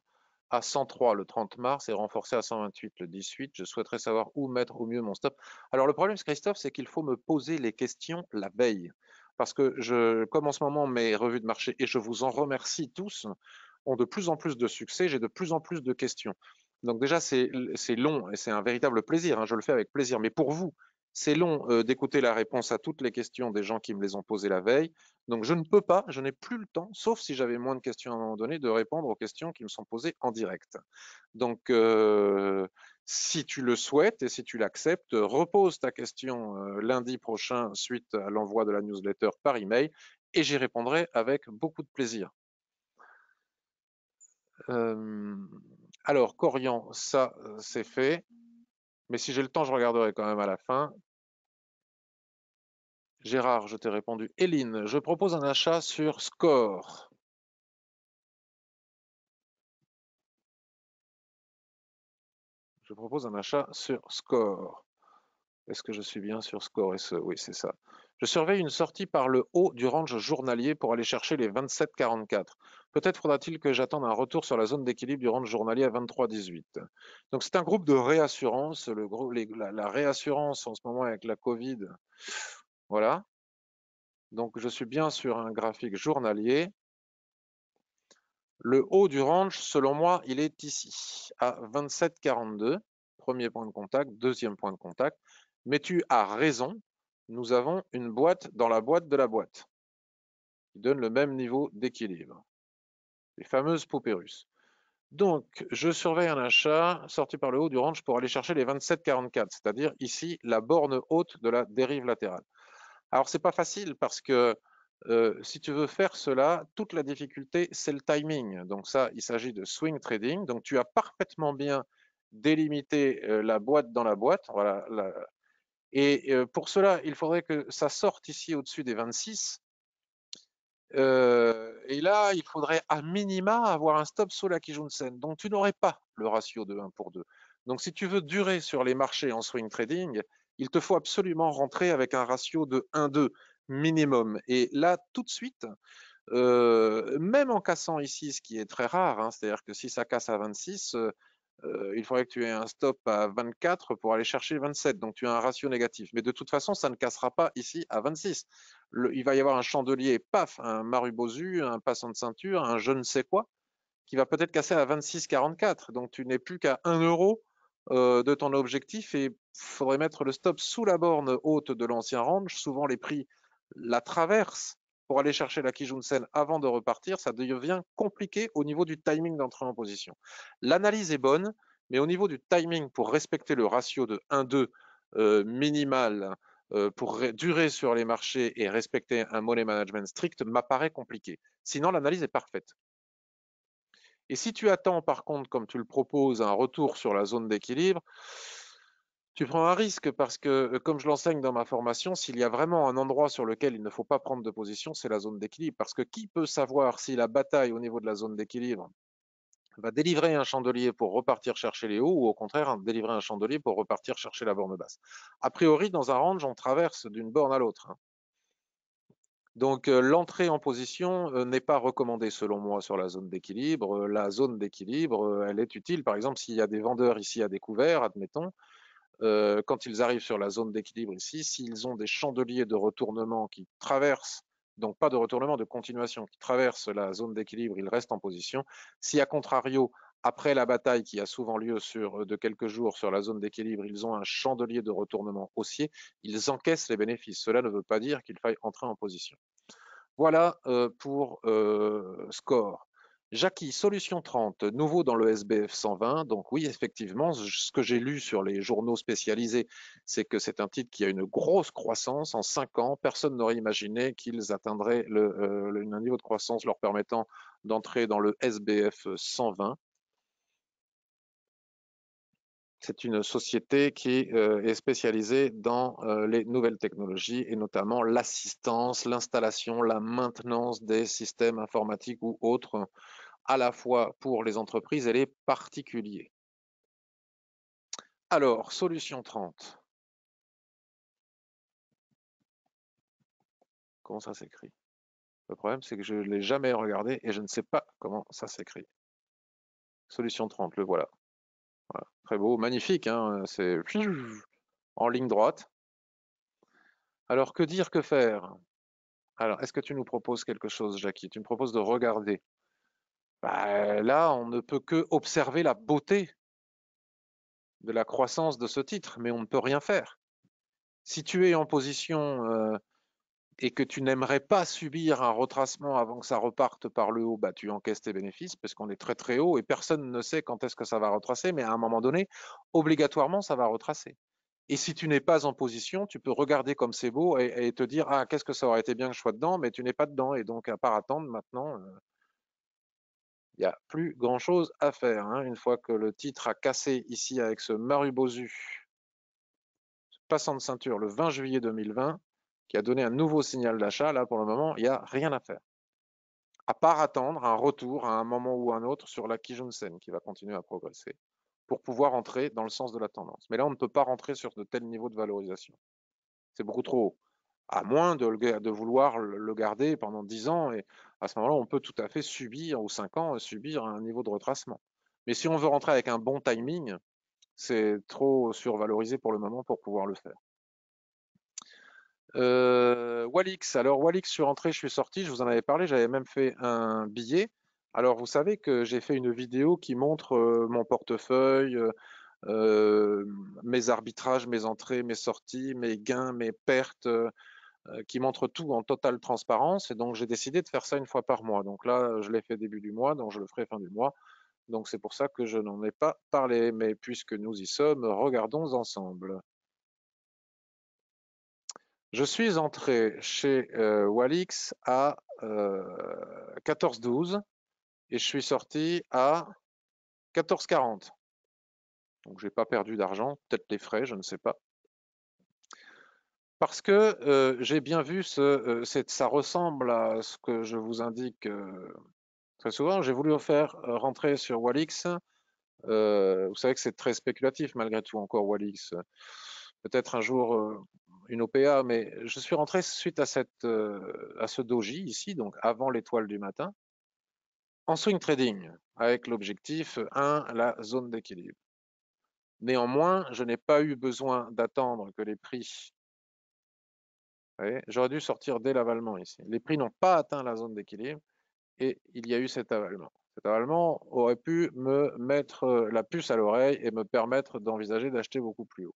Speaker 1: à 103 le 30 mars et renforcé à 128 le 18. Je souhaiterais savoir où mettre au mieux mon stop. Alors le problème, Christophe, c'est qu'il faut me poser les questions la veille. Parce que comme en ce moment mes revues de marché, et je vous en remercie tous, ont de plus en plus de succès, j'ai de plus en plus de questions. Donc déjà, c'est long et c'est un véritable plaisir, hein, je le fais avec plaisir. Mais pour vous, c'est long d'écouter la réponse à toutes les questions des gens qui me les ont posées la veille. Donc je ne peux pas, je n'ai plus le temps, sauf si j'avais moins de questions à un moment donné, de répondre aux questions qui me sont posées en direct. Donc si tu le souhaites et si tu l'acceptes, repose ta question lundi prochain suite à l'envoi de la newsletter par email et j'y répondrai avec beaucoup de plaisir. Alors, Corian, ça c'est fait, mais si j'ai le temps, je regarderai quand même à la fin. Gérard, je t'ai répondu. Éline, je propose un achat sur Score. Je propose un achat sur Score. Est-ce que je suis bien sur Score SE? Oui, c'est ça. Je surveille une sortie par le haut du range journalier pour aller chercher les 27,44. Peut-être faudra-t-il que j'attende un retour sur la zone d'équilibre du range journalier à 23,18. Donc c'est un groupe de réassurance. La réassurance en ce moment avec la Covid. Voilà. Donc je suis bien sur un graphique journalier. Le haut du range, selon moi, il est ici, à 27,42. Premier point de contact, deuxième point de contact. Mais tu as raison, nous avons une boîte dans la boîte de la boîte qui donne le même niveau d'équilibre. Les fameuses poupées russes. Donc, je surveille un achat sorti par le haut du range pour aller chercher les 27,44, c'est-à-dire ici la borne haute de la dérive latérale. Alors, c'est pas facile parce que si tu veux faire cela, toute la difficulté, c'est le timing. Donc ça, il s'agit de swing trading. Donc tu as parfaitement bien délimité la boîte dans la boîte. Voilà. Et pour cela, il faudrait que ça sorte ici au-dessus des 26. Et là, il faudrait à minima avoir un stop sous la Kijun-sen. Donc tu n'aurais pas le ratio de 1 pour 2. Donc si tu veux durer sur les marchés en swing trading, il te faut absolument rentrer avec un ratio de 1-2 minimum. Et là, tout de suite, même en cassant ici, ce qui est très rare, hein, c'est-à-dire que si ça casse à 26, il faudrait que tu aies un stop à 24 pour aller chercher 27. Donc tu as un ratio négatif. Mais de toute façon, ça ne cassera pas ici à 26. Il va y avoir un chandelier, paf, un Marubozu, un passant de ceinture, un je ne sais quoi, qui va peut-être casser à 26,44. Donc tu n'es plus qu'à 1 euro de ton objectif et il faudrait mettre le stop sous la borne haute de l'ancien range. Souvent les prix la traversent pour aller chercher la Kijun-sen avant de repartir. Ça devient compliqué au niveau du timing d'entrée en position. L'analyse est bonne, mais au niveau du timing pour respecter le ratio de 1-2 minimal pour durer sur les marchés et respecter un money management strict m'apparaît compliqué. Sinon, l'analyse est parfaite. Et si tu attends par contre, comme tu le proposes, un retour sur la zone d'équilibre, tu prends un risque parce que, comme je l'enseigne dans ma formation, s'il y a vraiment un endroit sur lequel il ne faut pas prendre de position, c'est la zone d'équilibre. Parce que qui peut savoir si la bataille au niveau de la zone d'équilibre va délivrer un chandelier pour repartir chercher les hauts ou au contraire délivrer un chandelier pour repartir chercher la borne basse. A priori, dans un range, on traverse d'une borne à l'autre. Donc l'entrée en position n'est pas recommandée selon moi sur la zone d'équilibre. La zone d'équilibre, elle est utile. Par exemple, s'il y a des vendeurs ici à découvert, admettons, quand ils arrivent sur la zone d'équilibre ici, s'ils ont des chandeliers de retournement qui traversent, donc pas de retournement, de continuation, qui traversent la zone d'équilibre, ils restent en position. Si à contrario, Après la bataille qui a souvent lieu de quelques jours sur la zone d'équilibre, ils ont un chandelier de retournement haussier, ils encaissent les bénéfices. Cela ne veut pas dire qu'il faille entrer en position. Voilà pour score. Jackie, solution 30, nouveau dans le SBF 120. Donc oui, effectivement, ce que j'ai lu sur les journaux spécialisés, c'est que c'est un titre qui a une grosse croissance. En 5 ans, personne n'aurait imaginé qu'ils atteindraient un niveau de croissance leur permettant d'entrer dans le SBF 120. C'est une société qui est spécialisée dans les nouvelles technologies et notamment l'assistance, l'installation, la maintenance des systèmes informatiques ou autres, à la fois pour les entreprises et les particuliers. Alors, solution 30. Comment ça s'écrit? Le problème, c'est que je ne l'ai jamais regardé et je ne sais pas comment ça s'écrit. Solution 30, le voilà. Voilà. Très beau, magnifique, hein, c'est en ligne droite. Alors, que dire, que faire? Alors, est-ce que tu nous proposes quelque chose, Jackie? Tu me proposes de regarder. Bah, là, on ne peut que observer la beauté de la croissance de ce titre, mais on ne peut rien faire. Si tu es en position et que tu n'aimerais pas subir un retracement avant que ça reparte par le haut, bah, tu encaisses tes bénéfices parce qu'on est très très haut et personne ne sait quand est-ce que ça va retracer, mais à un moment donné, obligatoirement, ça va retracer. Et si tu n'es pas en position, tu peux regarder comme c'est beau et te dire, ah, qu'est-ce que ça aurait été bien que je sois dedans, mais tu n'es pas dedans. Et donc, à part attendre maintenant, il n'y a plus grand-chose à faire. Hein. Une fois que le titre a cassé ici avec ce Marubozu, passant de ceinture le 20 juillet 2020, qui a donné un nouveau signal d'achat, là pour le moment, il n'y a rien à faire. À part attendre un retour à un moment ou un autre sur la Kijun-sen qui va continuer à progresser pour pouvoir entrer dans le sens de la tendance. Mais là, on ne peut pas rentrer sur de tels niveaux de valorisation. C'est beaucoup trop haut. À moins de vouloir le garder pendant 10 ans. Et à ce moment-là, on peut tout à fait subir, ou 5 ans, subir un niveau de retracement. Mais si on veut rentrer avec un bon timing, c'est trop survalorisé pour le moment pour pouvoir le faire. Walix, alors Walix, je suis rentré, je suis sorti, je vous en avais parlé, j'avais même fait un billet. Alors vous savez que j'ai fait une vidéo qui montre mon portefeuille, mes arbitrages, mes entrées, mes sorties, mes gains, mes pertes, qui montre tout en totale transparence. Et donc j'ai décidé de faire ça une fois par mois. Donc là, je l'ai fait début du mois, donc je le ferai fin du mois. Donc c'est pour ça que je n'en ai pas parlé. Mais puisque nous y sommes, regardons ensemble. Je suis entré chez Walix à 14,12 et je suis sorti à 14,40. Donc j'ai pas perdu d'argent, peut-être les frais, je ne sais pas. Parce que j'ai bien vu, ça ressemble à ce que je vous indique très souvent. J'ai voulu faire rentrer sur Walix. Vous savez que c'est très spéculatif malgré tout encore Walix. Peut-être un jour une OPA, mais je suis rentré suite à ce doji ici, donc avant l'étoile du matin, en swing trading, avec l'objectif 1, la zone d'équilibre. Néanmoins, je n'ai pas eu besoin d'attendre que les prix. J'aurais dû sortir dès l'avalement ici. Les prix n'ont pas atteint la zone d'équilibre et il y a eu cet avalement. Cet avalement aurait pu me mettre la puce à l'oreille et me permettre d'envisager d'acheter beaucoup plus haut.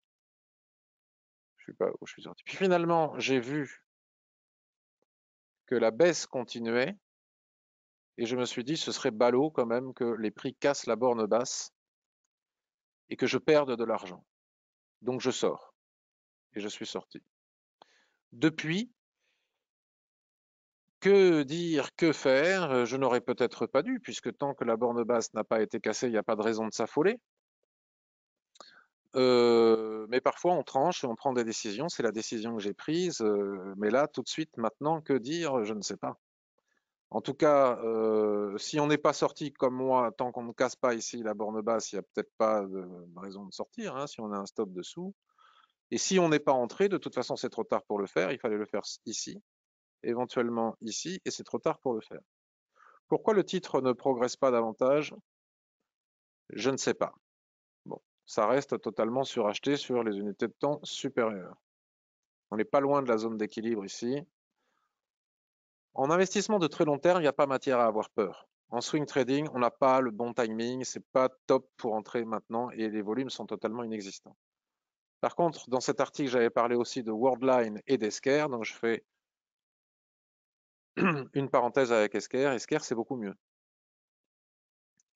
Speaker 1: Je ne sais pas où je suis sorti. Puis finalement, j'ai vu que la baisse continuait et je me suis dit ce serait ballot quand même que les prix cassent la borne basse et que je perde de l'argent. Donc je sors et je suis sorti. Depuis, que dire, que faire? Je n'aurais peut-être pas dû, puisque tant que la borne basse n'a pas été cassée, il n'y a pas de raison de s'affoler. Mais parfois on tranche et on prend des décisions, c'est la décision que j'ai prise, mais là, tout de suite, maintenant, que dire? Je ne sais pas. En tout cas, si on n'est pas sorti comme moi, tant qu'on ne casse pas ici la borne basse, il n'y a peut-être pas de raison de sortir, hein, si on a un stop dessous. Et si on n'est pas entré, de toute façon, c'est trop tard pour le faire, il fallait le faire ici, éventuellement ici, et c'est trop tard pour le faire. Pourquoi le titre ne progresse pas davantage? Je ne sais pas. Bon, ça reste totalement suracheté sur les unités de temps supérieures. On n'est pas loin de la zone d'équilibre ici. En investissement de très long terme, il n'y a pas matière à avoir peur. En swing trading, on n'a pas le bon timing, c'est pas top pour entrer maintenant et les volumes sont totalement inexistants. Par contre, dans cet article, j'avais parlé aussi de Worldline et d'Esker, donc je fais une parenthèse avec Esker. Esker, c'est beaucoup mieux.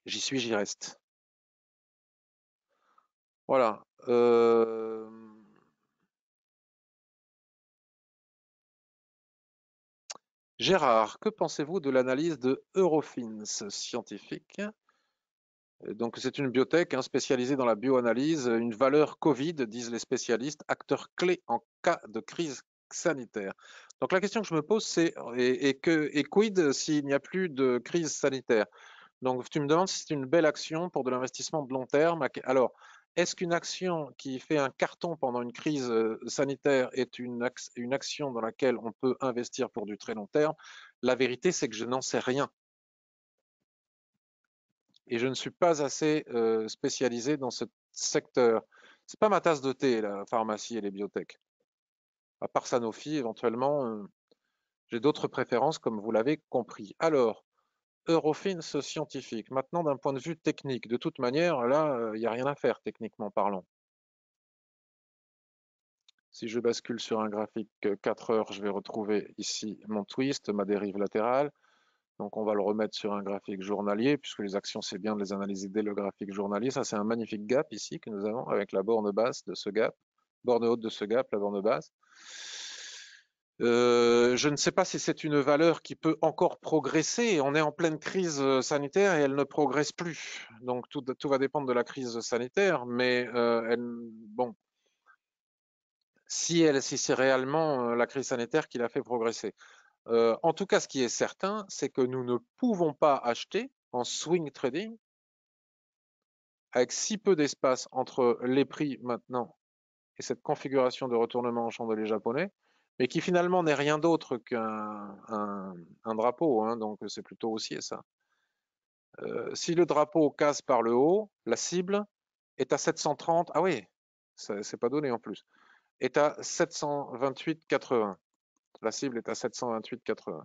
Speaker 1: J'y suis, j'y reste. Voilà. Gérard, que pensez-vous de l'analyse de Eurofins Scientifique? Donc, c'est une biotech spécialisée dans la bioanalyse, une valeur Covid, disent les spécialistes, acteur clé en cas de crise sanitaire. Donc, la question que je me pose, c'est et quid s'il n'y a plus de crise sanitaire? Donc, tu me demandes si c'est une belle action pour de l'investissement de long terme. Alors, est-ce qu'une action qui fait un carton pendant une crise sanitaire est une action dans laquelle on peut investir pour du très long terme? La vérité, c'est que je n'en sais rien. Et je ne suis pas assez spécialisé dans ce secteur. C'est pas ma tasse de thé, la pharmacie et les biotech. À part Sanofi, éventuellement, j'ai d'autres préférences, comme vous l'avez compris. Alors, Eurofins scientifique. Maintenant, d'un point de vue technique, de toute manière, là, il n'y a rien à faire, techniquement parlant. Si je bascule sur un graphique 4 heures, je vais retrouver ici mon twist, ma dérive latérale. Donc, on va le remettre sur un graphique journalier, puisque les actions, c'est bien de les analyser dès le graphique journalier. Ça, c'est un magnifique gap ici que nous avons avec la borne basse de ce gap, borne haute de ce gap, la borne basse. Je ne sais pas si c'est une valeur qui peut encore progresser. On est en pleine crise sanitaire et elle ne progresse plus. Donc tout va dépendre de la crise sanitaire, mais bon, si c'est réellement la crise sanitaire qui l'a fait progresser. En tout cas, ce qui est certain, c'est que nous ne pouvons pas acheter en swing trading avec si peu d'espace entre les prix maintenant et cette configuration de retournement en chandelier japonais, mais qui finalement n'est rien d'autre qu'un drapeau, hein, donc c'est plutôt haussier ça. Si le drapeau casse par le haut, la cible est à 730, ah oui, c'est pas donné en plus, est à 728,80. La cible est à 728,80.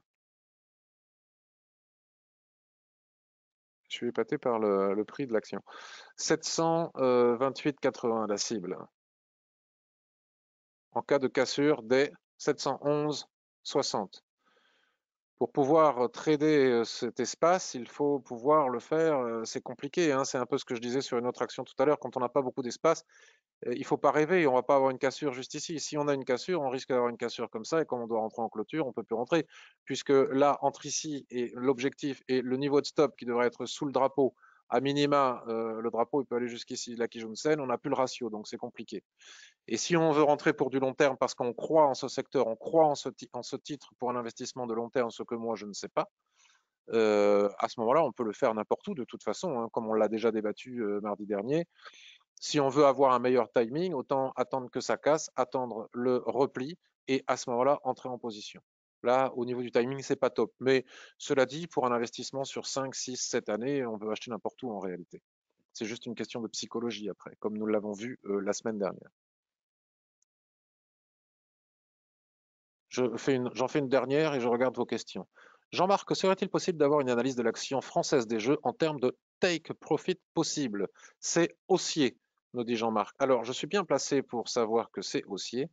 Speaker 1: Je suis épaté par le prix de l'action. 728,80 la cible. En cas de cassure des 711,60. Pour pouvoir trader cet espace, il faut pouvoir le faire. C'est compliqué, hein, c'est un peu ce que je disais sur une autre action tout à l'heure. Quand on n'a pas beaucoup d'espace, il ne faut pas rêver. On ne va pas avoir une cassure juste ici. Si on a une cassure, on risque d'avoir une cassure comme ça. Et quand on doit rentrer en clôture, on ne peut plus rentrer. Puisque là, entre ici et l'objectif et le niveau de stop qui devrait être sous le drapeau, à minima, le drapeau il peut aller jusqu'ici, la Kijun-sen, on n'a plus le ratio. Donc c'est compliqué. Et si on veut rentrer pour du long terme parce qu'on croit en ce secteur, on croit en ce titre pour un investissement de long terme, ce que moi je ne sais pas, à ce moment-là, on peut le faire n'importe où de toute façon, hein, comme on l'a déjà débattu mardi dernier. Si on veut avoir un meilleur timing, autant attendre que ça casse, attendre le repli et à ce moment-là, entrer en position. Là, au niveau du timing, c'est pas top. Mais cela dit, pour un investissement sur 5, 6, 7 années, on peut acheter n'importe où en réalité. C'est juste une question de psychologie après, comme nous l'avons vu la semaine dernière. J'en fais une dernière et je regarde vos questions. Jean-Marc, serait-il possible d'avoir une analyse de l'action française des jeux en termes de take profit possible? C'est haussier, nous dit Jean-Marc. Alors, je suis bien placé pour savoir que c'est haussier,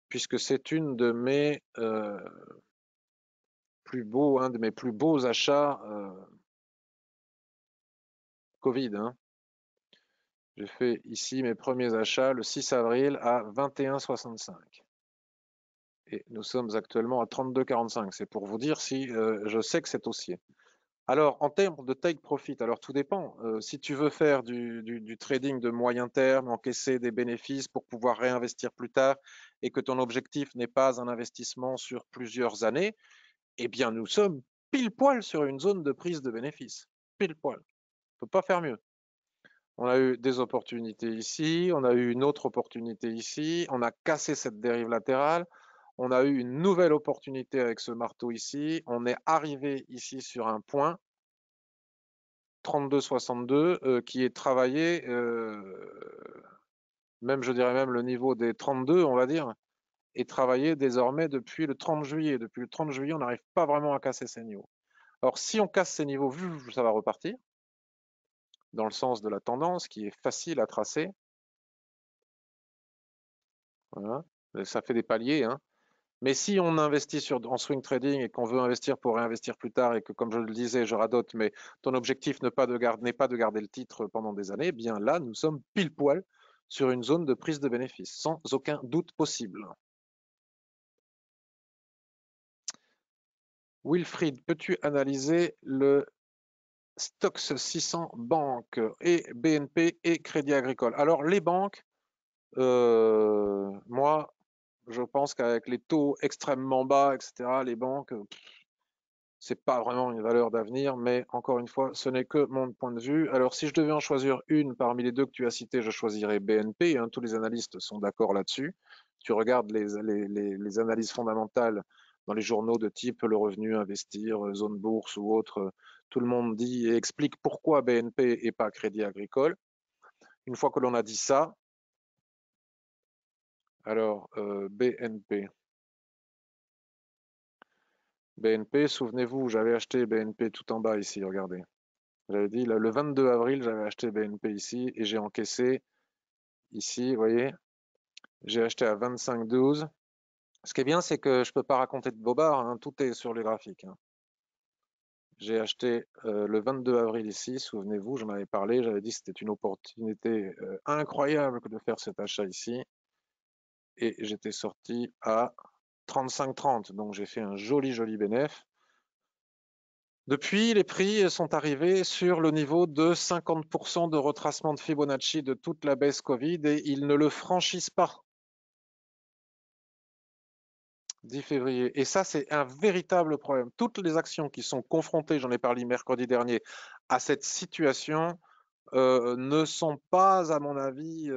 Speaker 1: puisque c'est une de mes un de mes plus beaux achats Covid, hein. J'ai fait ici mes premiers achats le 6 avril à 21,65. Et nous sommes actuellement à 32,45. C'est pour vous dire si je sais que c'est haussier. Alors, en termes de take profit, alors tout dépend. Si tu veux faire du trading de moyen terme, encaisser des bénéfices pour pouvoir réinvestir plus tard et que ton objectif n'est pas un investissement sur plusieurs années, eh bien, nous sommes pile poil sur une zone de prise de bénéfices. Pile poil. On ne peut pas faire mieux. On a eu des opportunités ici, on a eu une autre opportunité ici, on a cassé cette dérive latérale, on a eu une nouvelle opportunité avec ce marteau ici, on est arrivé ici sur un point 32,62 qui est travaillé, même je dirais même le niveau des 32, on va dire, est travaillé désormais depuis le 30 juillet. Depuis le 30 juillet, on n'arrive pas vraiment à casser ces niveaux. Alors, si on casse ces niveaux, ça va repartir dans le sens de la tendance qui est facile à tracer. Voilà. Ça fait des paliers, hein. Mais si on investit en swing trading et qu'on veut investir pour réinvestir plus tard et que, comme je le disais, je radote, mais ton objectif n'est pas de garder le titre pendant des années, eh bien là, nous sommes pile poil sur une zone de prise de bénéfice, sans aucun doute possible. Wilfried, peux-tu analyser le Stoxx 600 banques et BNP et Crédit Agricole? Alors, les banques, moi, je pense qu'avec les taux extrêmement bas, etc., les banques, c'est pas vraiment une valeur d'avenir, mais encore une fois, ce n'est que mon point de vue. Alors, si je devais en choisir une parmi les deux que tu as citées, je choisirais BNP, hein, tous les analystes sont d'accord là-dessus. Tu regardes les analyses fondamentales dans les journaux de type Le Revenu, Investir, Zone Bourse ou autres, tout le monde dit et explique pourquoi BNP et pas Crédit Agricole. Une fois que l'on a dit ça, alors BNP. BNP, souvenez-vous, j'avais acheté BNP tout en bas ici, regardez. J'avais dit, le 22 avril, j'avais acheté BNP ici et j'ai encaissé ici, vous voyez, j'ai acheté à 25,12. Ce qui est bien, c'est que je ne peux pas raconter de bobards, hein, tout est sur les graphiques, hein. J'ai acheté le 22 avril ici, souvenez-vous, j'en avais parlé, j'avais dit que c'était une opportunité incroyable de faire cet achat ici. Et j'étais sorti à 35,30, donc j'ai fait un joli bénéfice. Depuis, les prix sont arrivés sur le niveau de 50% de retracement de Fibonacci de toute la baisse Covid et ils ne le franchissent pas. 10 février. Et ça, c'est un véritable problème. Toutes les actions qui sont confrontées, j'en ai parlé mercredi dernier, à cette situation ne sont pas, à mon avis,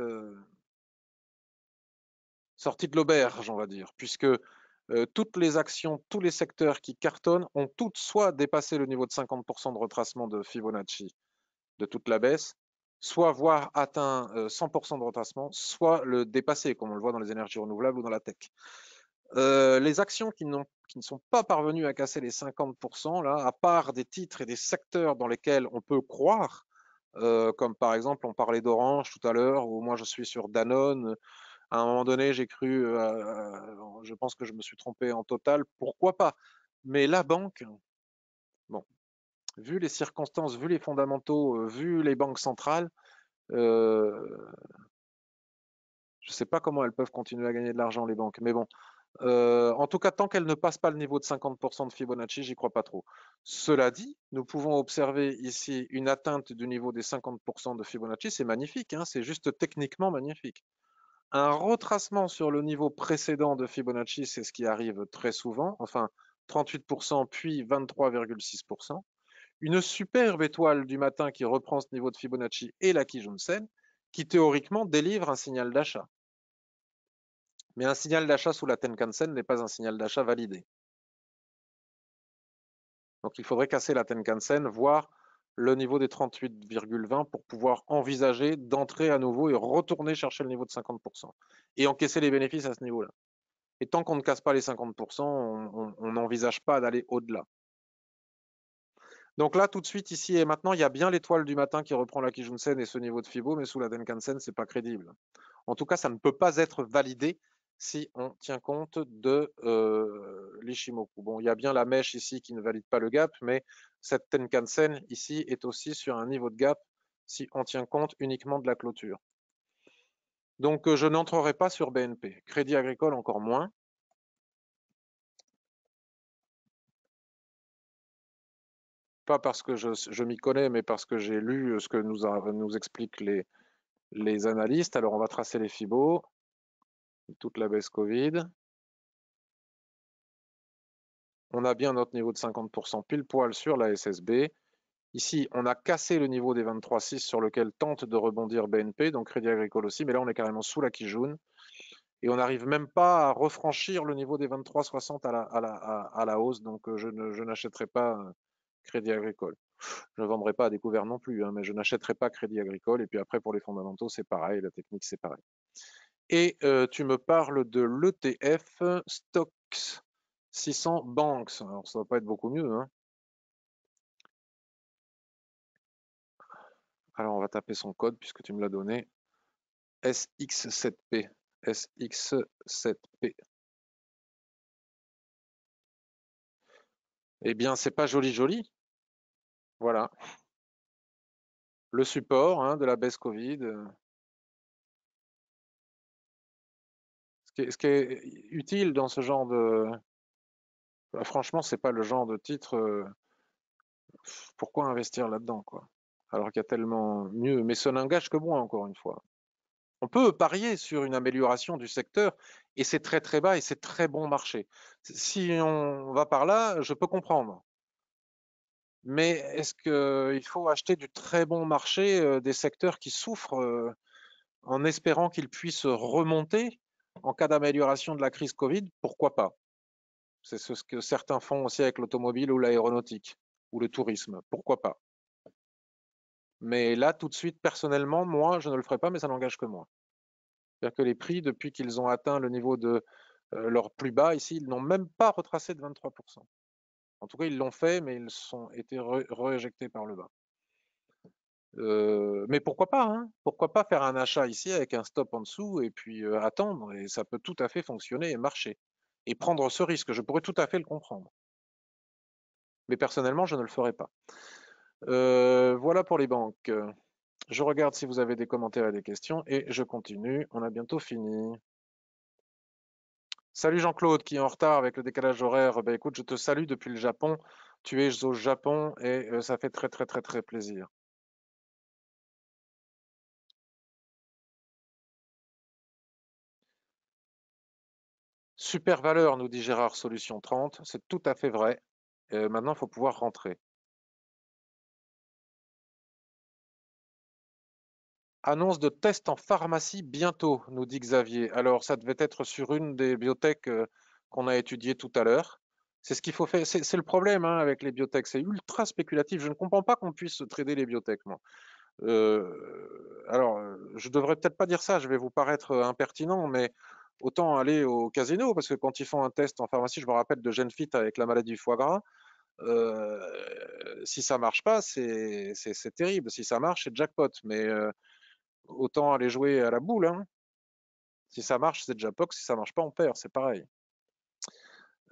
Speaker 1: sorties de l'auberge, on va dire, puisque toutes les actions, tous les secteurs qui cartonnent ont toutes soit dépassé le niveau de 50% de retracement de Fibonacci de toute la baisse, soit voire atteint 100% de retracement, soit le dépasser, comme on le voit dans les énergies renouvelables ou dans la tech. Les actions qui ne sont pas parvenues à casser les 50%, là, à part des titres et des secteurs dans lesquels on peut croire, comme par exemple, on parlait d'Orange tout à l'heure, ou moi je suis sur Danone. À un moment donné, j'ai cru, je pense que je me suis trompé en Total, pourquoi pas? Mais la banque, bon, vu les circonstances, vu les fondamentaux, vu les banques centrales, euh, je ne sais pas comment elles peuvent continuer à gagner de l'argent, les banques. Mais bon, en tout cas, tant qu'elles ne passent pas le niveau de 50% de Fibonacci, j'y crois pas trop. Cela dit, nous pouvons observer ici une atteinte du niveau des 50% de Fibonacci. C'est magnifique, hein, c'est juste techniquement magnifique. Un retracement sur le niveau précédent de Fibonacci, c'est ce qui arrive très souvent, enfin 38% puis 23,6%. Une superbe étoile du matin qui reprend ce niveau de Fibonacci et la Kijun-sen, qui théoriquement délivre un signal d'achat. Mais un signal d'achat sous la Tenkan-sen n'est pas un signal d'achat validé. Donc il faudrait casser la Tenkan-sen, voire le niveau des 38,20 pour pouvoir envisager d'entrer à nouveau et retourner chercher le niveau de 50% et encaisser les bénéfices à ce niveau-là. Et tant qu'on ne casse pas les 50%, on n'envisage pas d'aller au-delà. Donc là, tout de suite, ici et maintenant, il y a bien l'étoile du matin qui reprend la Kijun-sen et ce niveau de Fibo, mais sous la Tenkan-sen, c'est pas crédible. En tout cas, ça ne peut pas être validé si on tient compte de l'Ishimoku. Bon, il y a bien la mèche ici qui ne valide pas le gap, mais cette Tenkan-sen ici est aussi sur un niveau de gap si on tient compte uniquement de la clôture. Donc, je n'entrerai pas sur BNP. Crédit Agricole, encore moins. Pas parce que je m'y connais, mais parce que j'ai lu ce que nous expliquent les analystes. Alors, on va tracer les Fibos, toute la baisse Covid. On a bien notre niveau de 50% pile poil sur la SSB. Ici, on a cassé le niveau des 23,6 sur lequel tente de rebondir BNP, donc Crédit Agricole aussi, mais là, on est carrément sous la Kijun. Et on n'arrive même pas à refranchir le niveau des 23,60 à la hausse, donc je n'achèterai pas Crédit Agricole. Je ne vendrai pas à découvert non plus, hein, mais je n'achèterai pas Crédit Agricole. Et puis après, pour les fondamentaux, c'est pareil, la technique, c'est pareil. Et tu me parles de l'ETF Stoxx 600 Banks. Alors, ça ne va pas être beaucoup mieux, hein. Alors, on va taper son code puisque tu me l'as donné. SX7P. SX7P. Eh bien, c'est pas joli joli. Voilà. Le support hein, de la baisse Covid. Ce qui est utile dans ce genre de. Bah, franchement, c'est pas le genre de titre. Pourquoi investir là-dedans, quoi? Alors qu'il y a tellement mieux. Mais ce n'engage que moi, encore une fois. On peut parier sur une amélioration du secteur et c'est très très bas et c'est très bon marché. Si on va par là, je peux comprendre. Mais est-ce qu'il faut acheter du très bon marché des secteurs qui souffrent en espérant qu'ils puissent remonter en cas d'amélioration de la crise Covid? Pourquoi pas? C'est ce que certains font aussi avec l'automobile ou l'aéronautique ou le tourisme. Pourquoi pas? Mais là, tout de suite, personnellement, moi, je ne le ferai pas, mais ça n'engage que moi. C'est-à-dire que les prix, depuis qu'ils ont atteint le niveau de leur plus bas, ici, ils n'ont même pas retracé de 23%. En tout cas, ils l'ont fait, mais ils sont été rééjectés par le bas. Mais pourquoi pas, hein? Pourquoi pas faire un achat ici avec un stop en dessous et puis attendre, et ça peut tout à fait fonctionner et marcher. Et prendre ce risque, je pourrais tout à fait le comprendre. Mais personnellement, je ne le ferai pas. Voilà pour les banques. Je regarde si vous avez des commentaires et des questions et je continue. On a bientôt fini. Salut Jean-Claude qui est en retard avec le décalage horaire. Ben écoute, je te salue depuis le Japon. Tu es au Japon et ça fait très très très très plaisir. Super valeur, nous dit Gérard Solution 30. C'est tout à fait vrai. Maintenant, il faut pouvoir rentrer. Annonce de test en pharmacie bientôt, nous dit Xavier. Alors, ça devait être sur une des biotech qu'on a étudiées tout à l'heure. C'est ce qu'il faut faire. C'est le problème hein, avec les biotech. C'est ultra spéculatif. Je ne comprends pas qu'on puisse trader les biotech, moi. Alors, je devrais peut-être pas dire ça. Je vais vous paraître impertinent, mais autant aller au casino parce que quand ils font un test en pharmacie, je me rappelle de Genfit avec la maladie du foie gras. Si ça marche pas, c'est terrible. Si ça marche, c'est jackpot. Mais autant aller jouer à la boule. Hein. Si ça marche, c'est jackpot. Si ça marche pas, on perd. C'est pareil.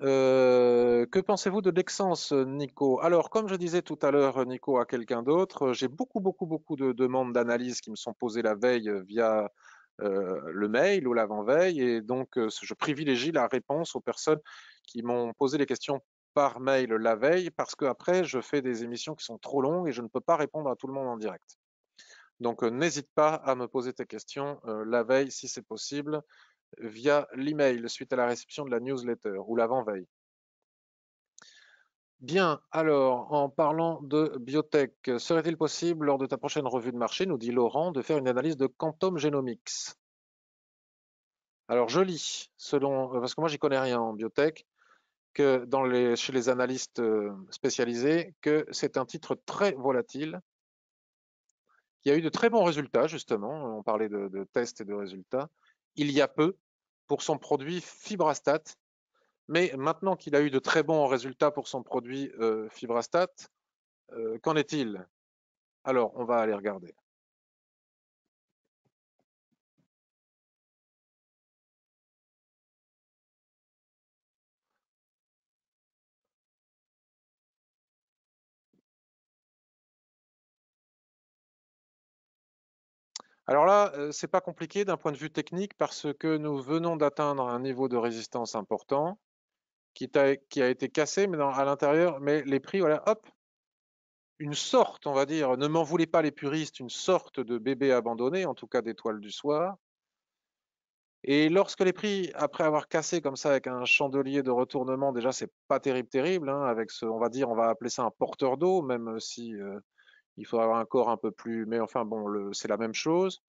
Speaker 1: Que pensez-vous de Lexence, Nico? Alors, comme je disais tout à l'heure, Nico, à quelqu'un d'autre, j'ai beaucoup de demandes d'analyse qui me sont posées la veille via le mail ou l'avant-veille, et donc je privilégie la réponse aux personnes qui m'ont posé les questions par mail la veille, parce qu'après, je fais des émissions qui sont trop longues et je ne peux pas répondre à tout le monde en direct. Donc, n'hésite pas à me poser tes questions la veille, si c'est possible, via l'email suite à la réception de la newsletter ou l'avant-veille. Bien, alors, en parlant de biotech, serait-il possible, lors de ta prochaine revue de marché, nous dit Laurent, de faire une analyse de Quantum Genomics? Alors, je lis, selon, parce que moi, j'y connais rien en biotech, que chez les analystes spécialisés, que c'est un titre très volatile, qui a eu de très bons résultats, justement. On parlait de tests et de résultats. Il y a peu, pour son produit Fibrastat. Mais maintenant qu'il a eu de très bons résultats pour son produit Fibrastat, qu'en est-il? Alors, on va aller regarder. Alors là, c'est pas compliqué d'un point de vue technique parce que nous venons d'atteindre un niveau de résistance important qui a été cassé, mais à l'intérieur, mais les prix, voilà, hop, une sorte, on va dire, ne m'en voulez pas les puristes, une sorte de bébé abandonné, en tout cas d'étoile du soir. Et lorsque les prix, après avoir cassé comme ça avec un chandelier de retournement, déjà c'est pas terrible, terrible, hein, avec ce, on va dire, on va appeler ça un porteur d'eau, même si il faut avoir un corps un peu plus, mais enfin bon, c'est la même chose.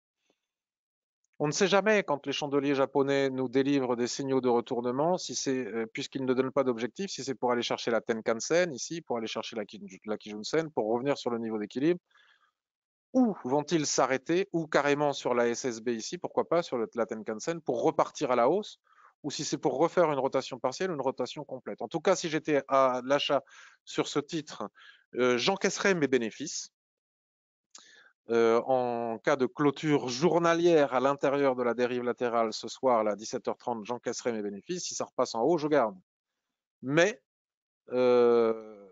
Speaker 1: On ne sait jamais quand les chandeliers japonais nous délivrent des signaux de retournement, si c'est puisqu'ils ne donnent pas d'objectif, si c'est pour aller chercher la Tenkan-sen ici, pour aller chercher la Kijun-sen, pour revenir sur le niveau d'équilibre, ou vont-ils s'arrêter, ou carrément sur la SSB ici, pourquoi pas sur la Tenkan-sen, pour repartir à la hausse, ou si c'est pour refaire une rotation partielle ou une rotation complète. En tout cas, si j'étais à l'achat sur ce titre, j'encaisserais mes bénéfices. En cas de clôture journalière à l'intérieur de la dérive latérale ce soir là, à 17h30, j'encaisserai mes bénéfices. Si ça repasse en haut, je garde. Mais que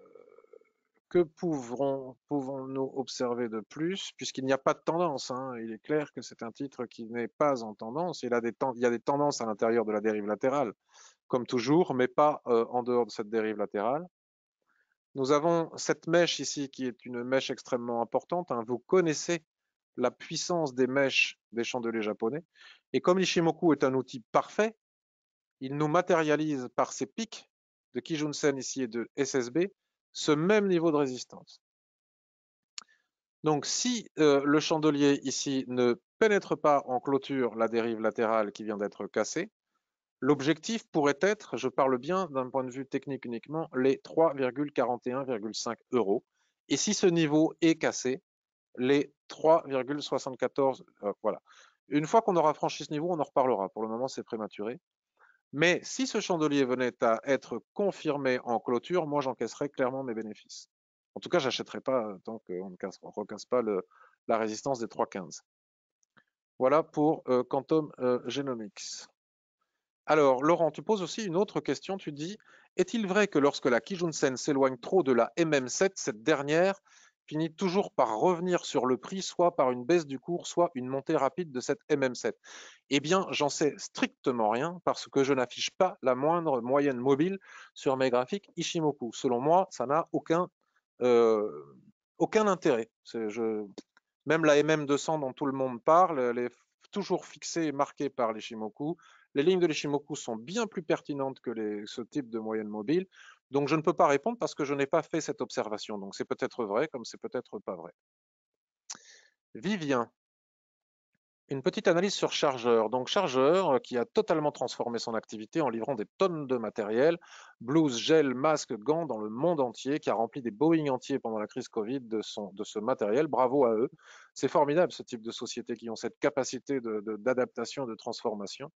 Speaker 1: pouvons-nous observer de plus, puisqu'il n'y a pas de tendance, hein. Il est clair que c'est un titre qui n'est pas en tendance. Il y a des tendances à l'intérieur de la dérive latérale, comme toujours, mais pas en dehors de cette dérive latérale. Nous avons cette mèche ici qui est une mèche extrêmement importante, hein. Vous connaissez la puissance des mèches des chandeliers japonais. Et comme l'Ishimoku est un outil parfait, il nous matérialise par ses pics de Kijun-sen ici et de SSB ce même niveau de résistance. Donc si le chandelier ici ne pénètre pas en clôture la dérive latérale qui vient d'être cassée, l'objectif pourrait être, je parle bien d'un point de vue technique uniquement, les 3,41,5 euros. Et si ce niveau est cassé, les 3,74, voilà. Une fois qu'on aura franchi ce niveau, on en reparlera. Pour le moment, c'est prématuré. Mais si ce chandelier venait à être confirmé en clôture, moi, j'encaisserais clairement mes bénéfices. En tout cas, j'achèterai pas tant qu'on ne recasse pas la résistance des 3,15. Voilà pour Quantum Genomics. Alors, Laurent, tu poses aussi une autre question. Tu dis, est-il vrai que lorsque la Kijun-sen s'éloigne trop de la MM7, cette dernière finit toujours par revenir sur le prix, soit par une baisse du cours, soit une montée rapide de cette MM7? Eh bien, j'en sais strictement rien parce que je n'affiche pas la moindre moyenne mobile sur mes graphiques Ishimoku. Selon moi, ça n'a euh, aucun intérêt. Même la MM200 dont tout le monde parle, elle est toujours fixée et marquée par l'Ishimoku. Les lignes de l'Ishimoku sont bien plus pertinentes que ce type de moyenne mobile. Donc je ne peux pas répondre parce que je n'ai pas fait cette observation. Donc c'est peut-être vrai comme c'est peut-être pas vrai. Vivien, une petite analyse sur Chargeur. Donc Chargeur qui a totalement transformé son activité en livrant des tonnes de matériel, blouses, gel, masques, gants dans le monde entier, qui a rempli des Boeing entiers pendant la crise Covid de ce matériel. Bravo à eux. C'est formidable ce type de société qui ont cette capacité d'adaptation, de transformation.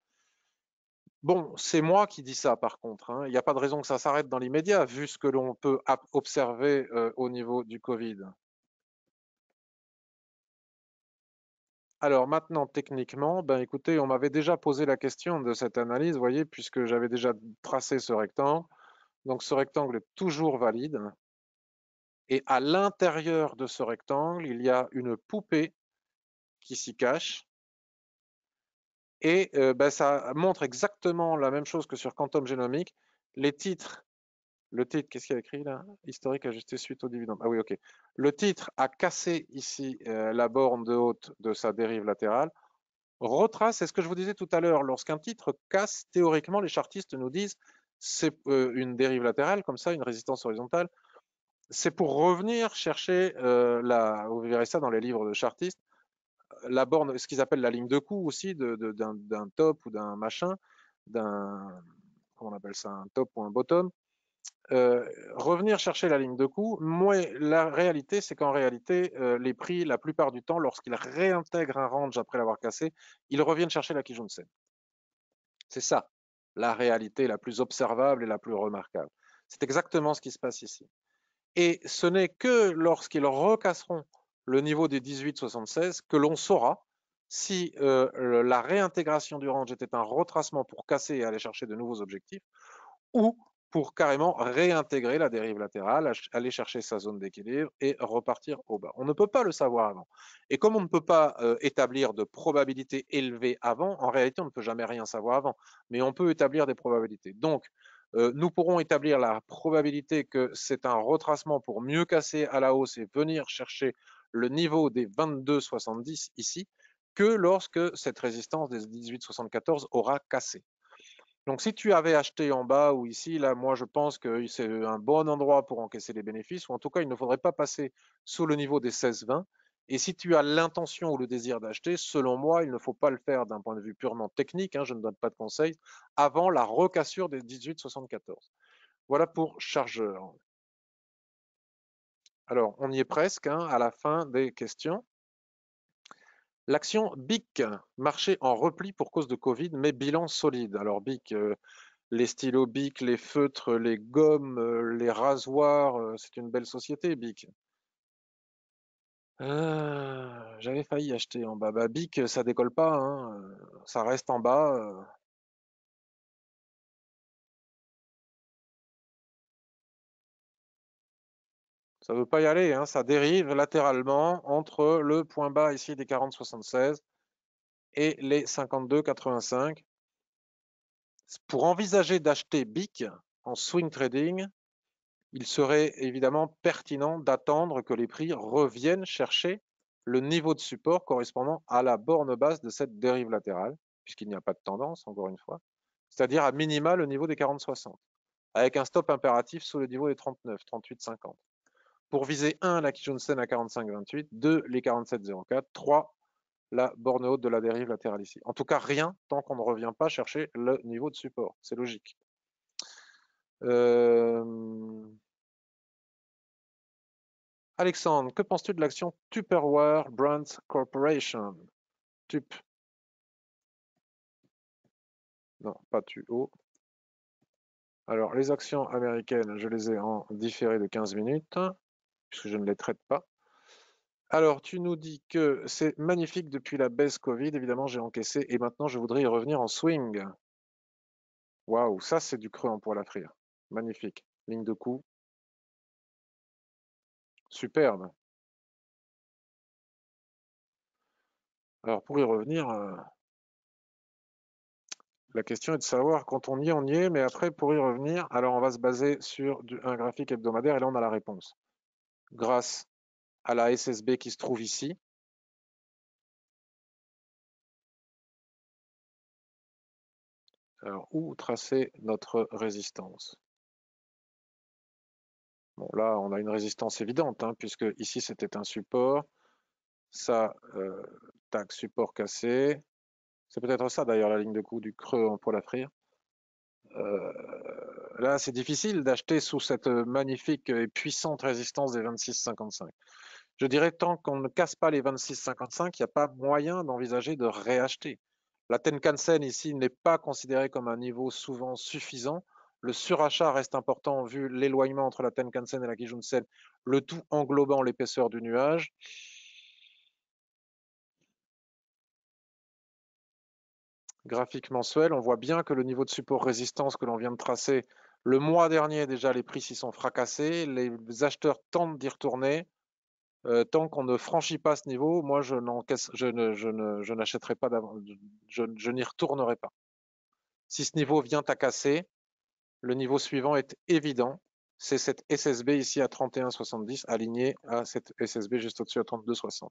Speaker 1: Bon, c'est moi qui dis ça par contre, hein. Il n'y a pas de raison que ça s'arrête dans l'immédiat, vu ce que l'on peut observer au niveau du Covid. Alors maintenant, techniquement, ben écoutez, on m'avait déjà posé la question de cette analyse, vous voyez, puisque j'avais déjà tracé ce rectangle. Donc ce rectangle est toujours valide. Et à l'intérieur de ce rectangle, il y a une poupée qui s'y cache. Et ben, ça montre exactement la même chose que sur Quantum Genomics. Les titres, le titre, qu'est-ce qu'il y a écrit là? Historique ajusté suite au dividende. Ah oui, ok. Le titre a cassé ici la borne de haute de sa dérive latérale. Retrace, c'est ce que je vous disais tout à l'heure, lorsqu'un titre casse, théoriquement, les chartistes nous disent c'est une dérive latérale, comme ça, une résistance horizontale. C'est pour revenir chercher, vous verrez ça dans les livres de chartistes, la borne, ce qu'ils appellent la ligne de coup aussi, d'un top ou d'un machin, comment on appelle ça, un top ou un bottom. Revenir chercher la ligne de coup, moi, la réalité, c'est qu'en réalité, les prix, la plupart du temps, lorsqu'ils réintègrent un range après l'avoir cassé, ils reviennent chercher la Kijun-sen. C'est ça, la réalité la plus observable et la plus remarquable. C'est exactement ce qui se passe ici. Et ce n'est que lorsqu'ils recasseront le niveau des 18,76 que l'on saura si la réintégration du range était un retracement pour casser et aller chercher de nouveaux objectifs ou pour carrément réintégrer la dérive latérale, aller chercher sa zone d'équilibre et repartir au bas. On ne peut pas le savoir avant. Et comme on ne peut pas établir de probabilité élevée avant, en réalité, on ne peut jamais rien savoir avant, mais on peut établir des probabilités. Donc, nous pourrons établir la probabilité que c'est un retracement pour mieux casser à la hausse et venir chercher le niveau des 22,70 ici, que lorsque cette résistance des 18,74 aura cassé. Donc, si tu avais acheté en bas ou ici, là, moi, je pense que c'est un bon endroit pour encaisser les bénéfices, ou en tout cas, il ne faudrait pas passer sous le niveau des 16,20. Et si tu as l'intention ou le désir d'acheter, selon moi, il ne faut pas le faire d'un point de vue purement technique, hein, je ne donne pas de conseils, avant la recassure des 18,74. Voilà pour chargeur. Alors, on y est presque, hein, à la fin des questions. L'action BIC, marché en repli pour cause de Covid, mais bilan solide. Alors BIC, les stylos Bic, les feutres, les gommes, les rasoirs, c'est une belle société, Bic. J'avais failli acheter en bas. Bah, BIC, ça décolle pas, hein. Ça reste en bas. Ça veut pas y aller, hein. Ça dérive latéralement entre le point bas ici des 40,76 et les 52,85. Pour envisager d'acheter BIC en swing trading, il serait évidemment pertinent d'attendre que les prix reviennent chercher le niveau de support correspondant à la borne basse de cette dérive latérale, puisqu'il n'y a pas de tendance, encore une fois, c'est-à-dire à minima le niveau des 40,60, avec un stop impératif sous le niveau des 39, 38,50. Pour viser 1, la Kijun-sen à 45,28, 2, les 47,04, 3, la borne haute de la dérive latérale ici. En tout cas, rien tant qu'on ne revient pas chercher le niveau de support. C'est logique. Alexandre, que penses-tu de l'action Tupperware Brands Corporation? Tup. Non, pas tu-o. Alors, les actions américaines, je les ai en différé de 15 minutes, puisque je ne les traite pas. Alors, tu nous dis que c'est magnifique depuis la baisse Covid. Évidemment, j'ai encaissé et maintenant, je voudrais y revenir en swing. Waouh, ça, c'est du creux en poil à frire. Magnifique. Ligne de coup. Superbe. Alors, pour y revenir, la question est de savoir, quand on y est, mais après, pour y revenir, alors on va se baser sur un graphique hebdomadaire et là, on a la réponse. Grâce à la SSB qui se trouve ici, alors, où tracer notre résistance? Bon, là, on a une résistance évidente, hein, puisque ici, c'était un support. Ça, tac, support cassé. C'est peut-être ça, d'ailleurs, la ligne de coup du creux en poil à frire. Là, c'est difficile d'acheter sous cette magnifique et puissante résistance des 26,55. Je dirais tant qu'on ne casse pas les 26,55, il n'y a pas moyen d'envisager de réacheter. La Tenkan-sen ici n'est pas considérée comme un niveau souvent suffisant. Le surachat reste important vu l'éloignement entre la Tenkan-sen et la Kijun-sen, le tout englobant l'épaisseur du nuage. Graphique mensuel, on voit bien que le niveau de support résistance que l'on vient de tracer le mois dernier, déjà les prix s'y sont fracassés, les acheteurs tentent d'y retourner. Tant qu'on ne franchit pas ce niveau, moi je n'achèterai pas je n'y retournerai pas. Si ce niveau vient à casser, le niveau suivant est évident. C'est cette SSB ici à 31,70 alignée à cette SSB juste au-dessus à 32,60.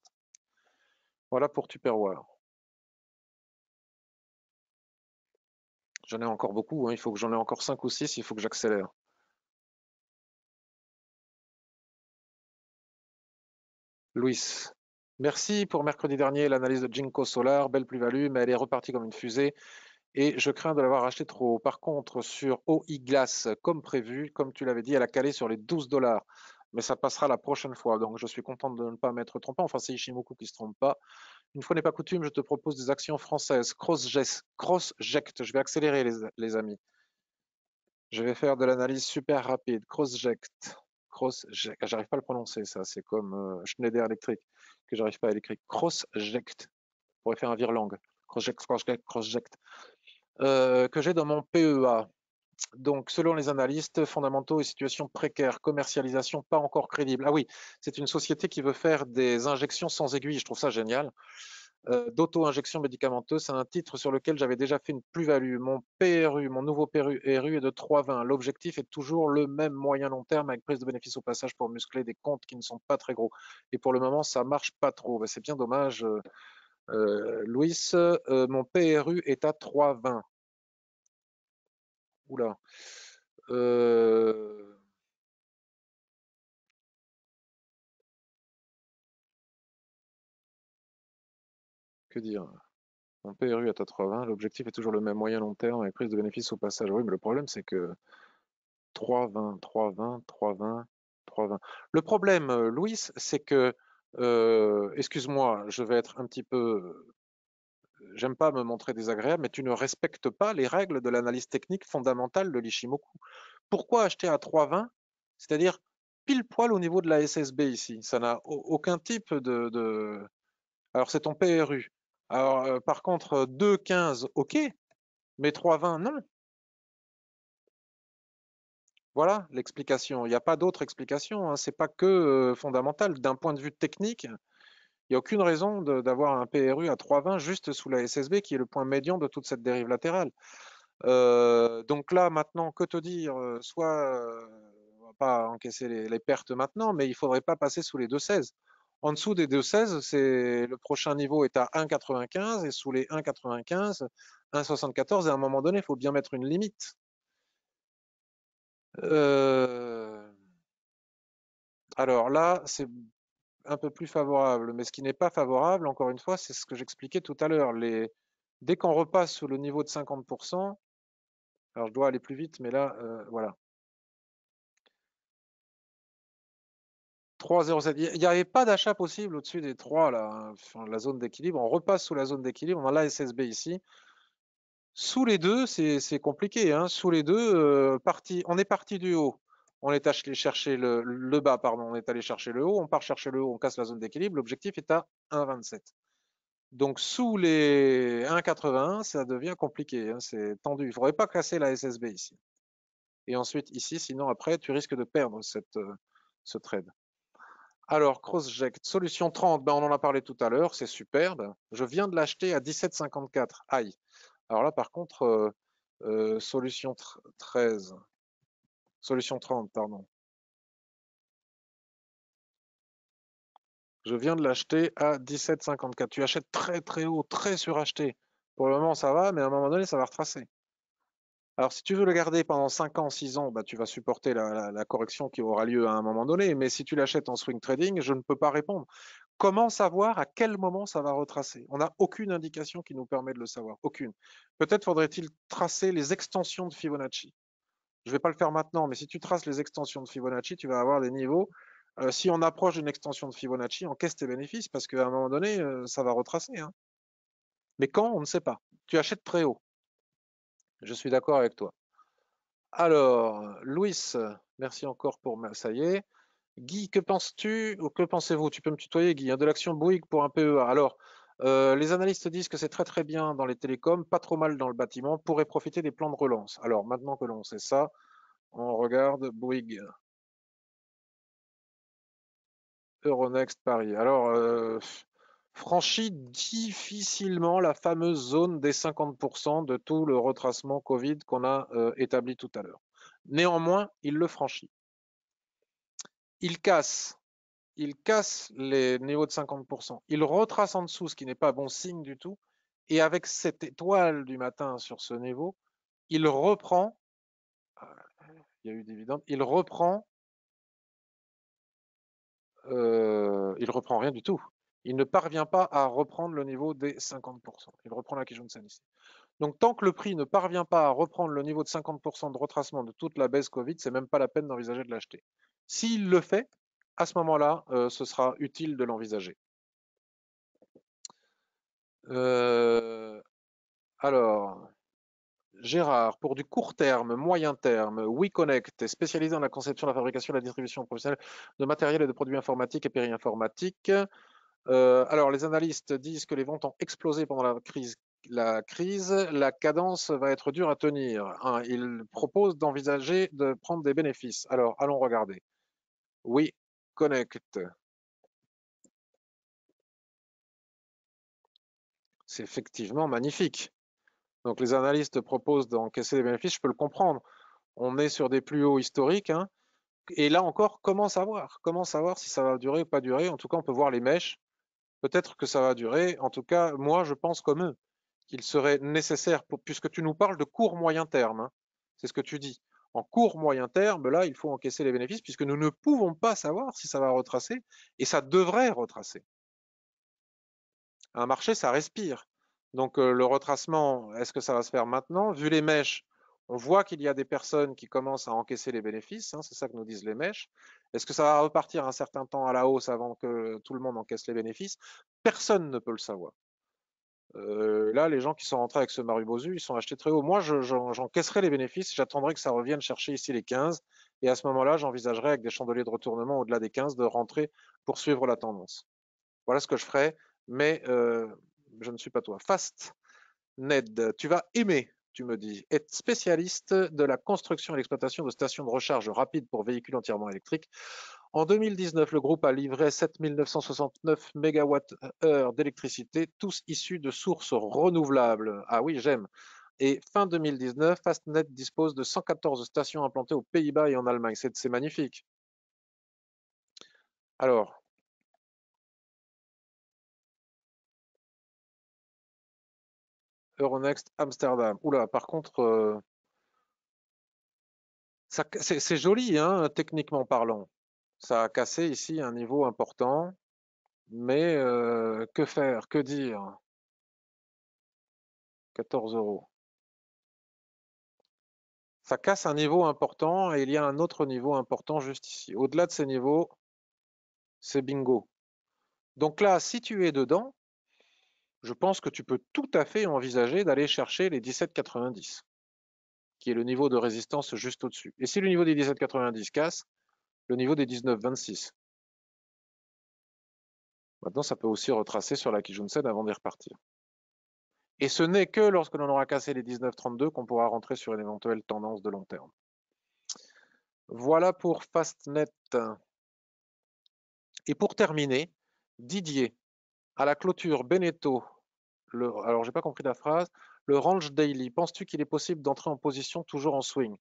Speaker 1: Voilà pour Tupperware. J'en ai encore beaucoup, hein. Il faut que j'en ai encore 5 ou 6, il faut que j'accélère. Louis, merci pour mercredi dernier, l'analyse de Jinko Solar, belle plus-value, mais elle est repartie comme une fusée et je crains de l'avoir acheté trop haut. Par contre, sur OI Glass, comme prévu, comme tu l'avais dit, elle a calé sur les 12 dollars, mais ça passera la prochaine fois. Donc, je suis content de ne pas m'être trompé. Enfin, c'est Ishimoku qui ne se trompe pas. Une fois n'est pas coutume, je te propose des actions françaises. Crossject. Je vais accélérer, les amis. Je vais faire de l'analyse super rapide. Crossject. Crossject. J'arrive pas à le prononcer, ça. C'est comme Schneider Electric, que j'arrive pas à l'écrire. Crossject. On pourrait faire un virlang. Crossject. Que j'ai dans mon PEA. Donc, selon les analystes, fondamentaux et situation précaire, commercialisation pas encore crédible. Ah oui, c'est une société qui veut faire des injections sans aiguille. Je trouve ça génial. D'auto-injection médicamenteuse, c'est un titre sur lequel j'avais déjà fait une plus-value. Mon PRU, mon nouveau PRU est de 3,20. L'objectif est toujours le même moyen long terme avec prise de bénéfice au passage pour muscler des comptes qui ne sont pas très gros. Et pour le moment, ça marche pas trop. C'est bien dommage. Louis, mon PRU est à 3,20. Oula. Que dire? Mon PRU est à 3,20. L'objectif est toujours le même moyen long terme avec prise de bénéfice au passage. Oui, mais le problème, c'est que 3,20, 3,20, 3,20, 3,20. Le problème, Louis, c'est que, excuse-moi, je vais être un petit peu, j'aime pas me montrer désagréable, mais tu ne respectes pas les règles de l'analyse technique fondamentale de l'Ishimoku. Pourquoi acheter à 3,20? C'est-à-dire, pile poil au niveau de la SSB ici. Ça n'a aucun type Alors, c'est ton PRU. Alors, par contre, 2,15, ok, mais 3,20, non. Voilà l'explication. Il n'y a pas d'autre explication, hein. C'est pas que fondamental. D'un point de vue technique, il n'y a aucune raison d'avoir un PRU à 3,20 juste sous la SSB, qui est le point médian de toute cette dérive latérale. Donc là, maintenant, que te dire? Soit, on va pas encaisser les pertes maintenant, mais il faudrait pas passer sous les 2,16. En dessous des 2,16, le prochain niveau est à 1,95 et sous les 1,95, 1,74. Et à un moment donné, il faut bien mettre une limite. Euh, alors là, c'est un peu plus favorable, mais ce qui n'est pas favorable, encore une fois, c'est ce que j'expliquais tout à l'heure. Dès qu'on repasse sous le niveau de 50%, alors je dois aller plus vite, mais là, voilà. 3,07. Il n'y avait pas d'achat possible au-dessus des 3, là, hein. Enfin, la zone d'équilibre. On repasse sous la zone d'équilibre. On a la SSB ici. Sous les deux, c'est compliqué, hein. Sous les deux, on est parti du haut. On est allé chercher le bas, pardon. On est allé chercher le haut. On part chercher le haut. On casse la zone d'équilibre. L'objectif est à 1,27. Donc sous les 1,81, ça devient compliqué, hein. C'est tendu. Il ne faudrait pas casser la SSB ici. Et ensuite ici, sinon après, tu risques de perdre ce trade. Alors, CrossJect, solution 30, ben on en a parlé tout à l'heure, c'est superbe. Je viens de l'acheter à 17,54. Aïe. Alors là, par contre, solution 13, solution 30, pardon. Je viens de l'acheter à 17,54. Tu achètes très très haut, très suracheté. Pour le moment, ça va, mais à un moment donné, ça va retracer. Alors, si tu veux le garder pendant 5 ans, 6 ans, bah, tu vas supporter la correction qui aura lieu à un moment donné. Mais si tu l'achètes en swing trading, je ne peux pas répondre. Comment savoir à quel moment ça va retracer? On n'a aucune indication qui nous permet de le savoir. Aucune. Peut-être faudrait-il tracer les extensions de Fibonacci. Je ne vais pas le faire maintenant, mais si tu traces les extensions de Fibonacci, tu vas avoir des niveaux. Si on approche d'une extension de Fibonacci, encaisse tes bénéfices parce qu'à un moment donné, ça va retracer, hein. Mais quand, on ne sait pas. Tu achètes très haut. Je suis d'accord avec toi. Alors, Louis, merci encore pour ça y est. Guy, que penses-tu ou que pensez-vous? Tu peux me tutoyer, Guy, hein, de l'action Bouygues pour un PEA. Alors, les analystes disent que c'est très très bien dans les télécoms, pas trop mal dans le bâtiment, pourrait profiter des plans de relance. Alors, maintenant que l'on sait ça, on regarde Bouygues, Euronext, Paris. Alors, franchit difficilement la fameuse zone des 50% de tout le retracement Covid qu'on a établi tout à l'heure. Néanmoins, il le franchit. Il casse il casse les niveaux de 50%, il retrace en dessous, ce qui n'est pas bon signe du tout, et avec cette étoile du matin sur ce niveau, il reprend, il y a eu dividende, il reprend rien du tout. Il ne parvient pas à reprendre le niveau des 50%. Il reprend la Kijun-sen ici. Donc tant que le prix ne parvient pas à reprendre le niveau de 50% de retracement de toute la baisse Covid, c'est même pas la peine d'envisager de l'acheter. S'il le fait, à ce moment-là, ce sera utile de l'envisager. Alors, Gérard, pour du court terme, moyen terme, WeConnect est spécialisé dans la conception, la fabrication et la distribution professionnelle de matériel et de produits informatiques et péri-informatiques. Alors, les analystes disent que les ventes ont explosé pendant la cadence va être dure à tenir, hein. Ils proposent d'envisager de prendre des bénéfices. Alors, allons regarder. WeConnect, c'est effectivement magnifique. Donc, les analystes proposent d'encaisser des bénéfices, je peux le comprendre. On est sur des plus hauts historiques, hein. Et là encore, comment savoir? Comment savoir si ça va durer ou pas durer? En tout cas, on peut voir les mèches. Peut-être que ça va durer. En tout cas, moi, je pense comme eux qu'il serait nécessaire, puisque tu nous parles de court moyen terme, hein, c'est ce que tu dis. En court moyen terme, là, il faut encaisser les bénéfices, puisque nous ne pouvons pas savoir si ça va retracer, et ça devrait retracer. Un marché, ça respire. Donc le retracement, est-ce que ça va se faire maintenant? Vu les mèches, on voit qu'il y a des personnes qui commencent à encaisser les bénéfices, hein, c'est ça que nous disent les mèches. Est-ce que ça va repartir un certain temps à la hausse avant que tout le monde encaisse les bénéfices? Personne ne peut le savoir. Là, les gens qui sont rentrés avec ce Marubozu, ils sont achetés très haut. Moi, j'encaisserai les bénéfices, j'attendrai que ça revienne chercher ici les 15, et à ce moment-là, j'envisagerai avec des chandeliers de retournement au-delà des 15 de rentrer pour suivre la tendance. Voilà ce que je ferai, mais je ne suis pas toi. Fast Ned, tu vas aimer, tu me dis, être spécialiste de la construction et l'exploitation de stations de recharge rapides pour véhicules entièrement électriques. En 2019, le groupe a livré 7 969 MWh d'électricité, tous issus de sources renouvelables. Ah oui, j'aime. Et fin 2019, Fastnet dispose de 114 stations implantées aux Pays-Bas et en Allemagne. C'est magnifique. Alors, Euronext Amsterdam. Oula, par contre, c'est joli, hein, techniquement parlant. Ça a cassé ici un niveau important, mais que faire, que dire? 14 euros. Ça casse un niveau important et il y a un autre niveau important juste ici. Au-delà de ces niveaux, c'est bingo. Donc là, si tu es dedans, je pense que tu peux tout à fait envisager d'aller chercher les 17,90, qui est le niveau de résistance juste au-dessus. Et si le niveau des 17,90 casse, le niveau des 19,26. Maintenant, ça peut aussi retracer sur la Kijun-sen avant d'y repartir. Et ce n'est que lorsque l'on aura cassé les 19,32 qu'on pourra rentrer sur une éventuelle tendance de long terme. Voilà pour Fastnet. Et pour terminer, Didier, à la clôture, Beneteau, alors j'ai pas compris la phrase, le range daily, penses-tu qu'il est possible d'entrer en position toujours en swing?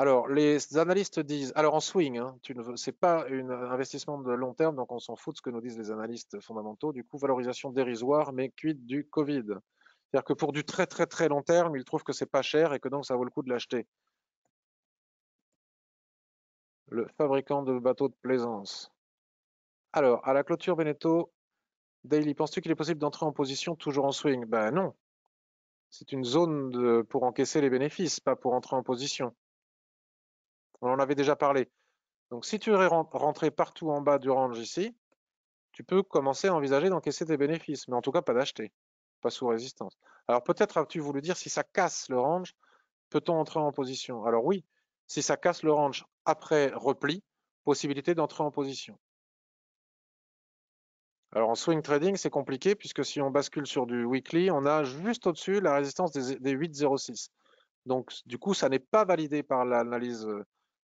Speaker 1: Alors, les analystes disent, alors en swing, hein, c'est pas un investissement de long terme, donc on s'en fout de ce que nous disent les analystes fondamentaux. Du coup, valorisation dérisoire, mais quid du Covid? C'est-à-dire que pour du très très très long terme, ils trouvent que c'est pas cher et que donc ça vaut le coup de l'acheter. Le fabricant de bateaux de plaisance. Alors, à la clôture Beneteau, daily, penses-tu qu'il est possible d'entrer en position toujours en swing? Ben non, c'est une zone pour encaisser les bénéfices, pas pour entrer en position. On en avait déjà parlé. Donc si tu es rentré partout en bas du range ici, tu peux commencer à envisager d'encaisser tes bénéfices, mais en tout cas pas d'acheter, pas sous résistance. Alors peut-être as-tu voulu dire si ça casse le range, peut-on entrer en position? Alors oui, si ça casse le range après repli, possibilité d'entrer en position. Alors en swing trading, c'est compliqué puisque si on bascule sur du weekly, on a juste au-dessus la résistance des 8,06. Donc du coup, ça n'est pas validé par l'analyse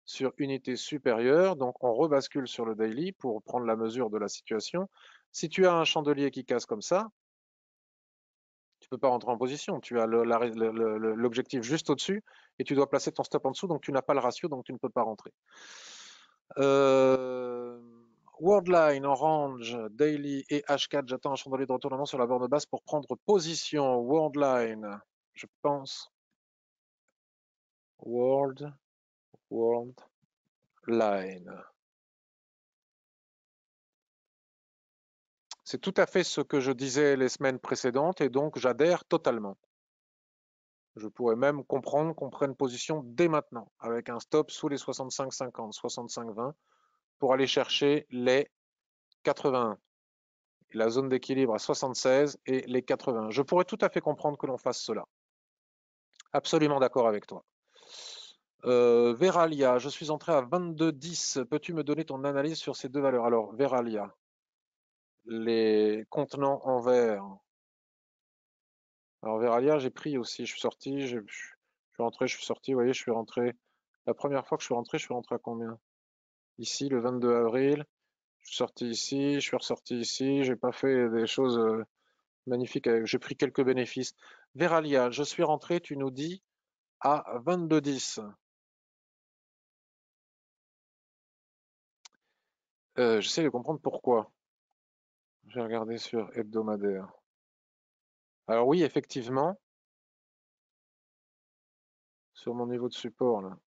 Speaker 1: sur unité supérieure. Donc on rebascule sur le daily pour prendre la mesure de la situation. Si tu as un chandelier qui casse comme ça, tu peux pas rentrer en position. Tu as l'objectif juste au-dessus et tu dois placer ton stop en dessous. Donc tu n'as pas le ratio, donc tu ne peux pas rentrer. Euh, Worldline, Orange, Daily et H4. J'attends un chandelier de retournement sur la borne basse pour prendre position. Worldline, je pense. Worldline. C'est tout à fait ce que je disais les semaines précédentes et donc j'adhère totalement. Je pourrais même comprendre qu'on prenne position dès maintenant avec un stop sous les 65,50, 65,20 pour aller chercher les 81. La zone d'équilibre à 76 et les 80. Je pourrais tout à fait comprendre que l'on fasse cela. Absolument d'accord avec toi. Veralia, je suis entré à 22,10. Peux-tu me donner ton analyse sur ces deux valeurs? Alors, Veralia, les contenants en verre. Alors, Veralia, j'ai pris aussi. Je suis sorti, je suis rentré, je suis sorti. Vous voyez, je suis rentré. La première fois que je suis rentré à combien? Ici, le 22 avril. Je suis sorti ici, je suis ressorti ici. J'ai pas fait des choses magnifiques. J'ai pris quelques bénéfices. Veralia, je suis rentré, tu nous dis, à 22,10. J'essaie de comprendre pourquoi. J'ai regardé sur hebdomadaire. Alors oui, effectivement, sur mon niveau de support, là.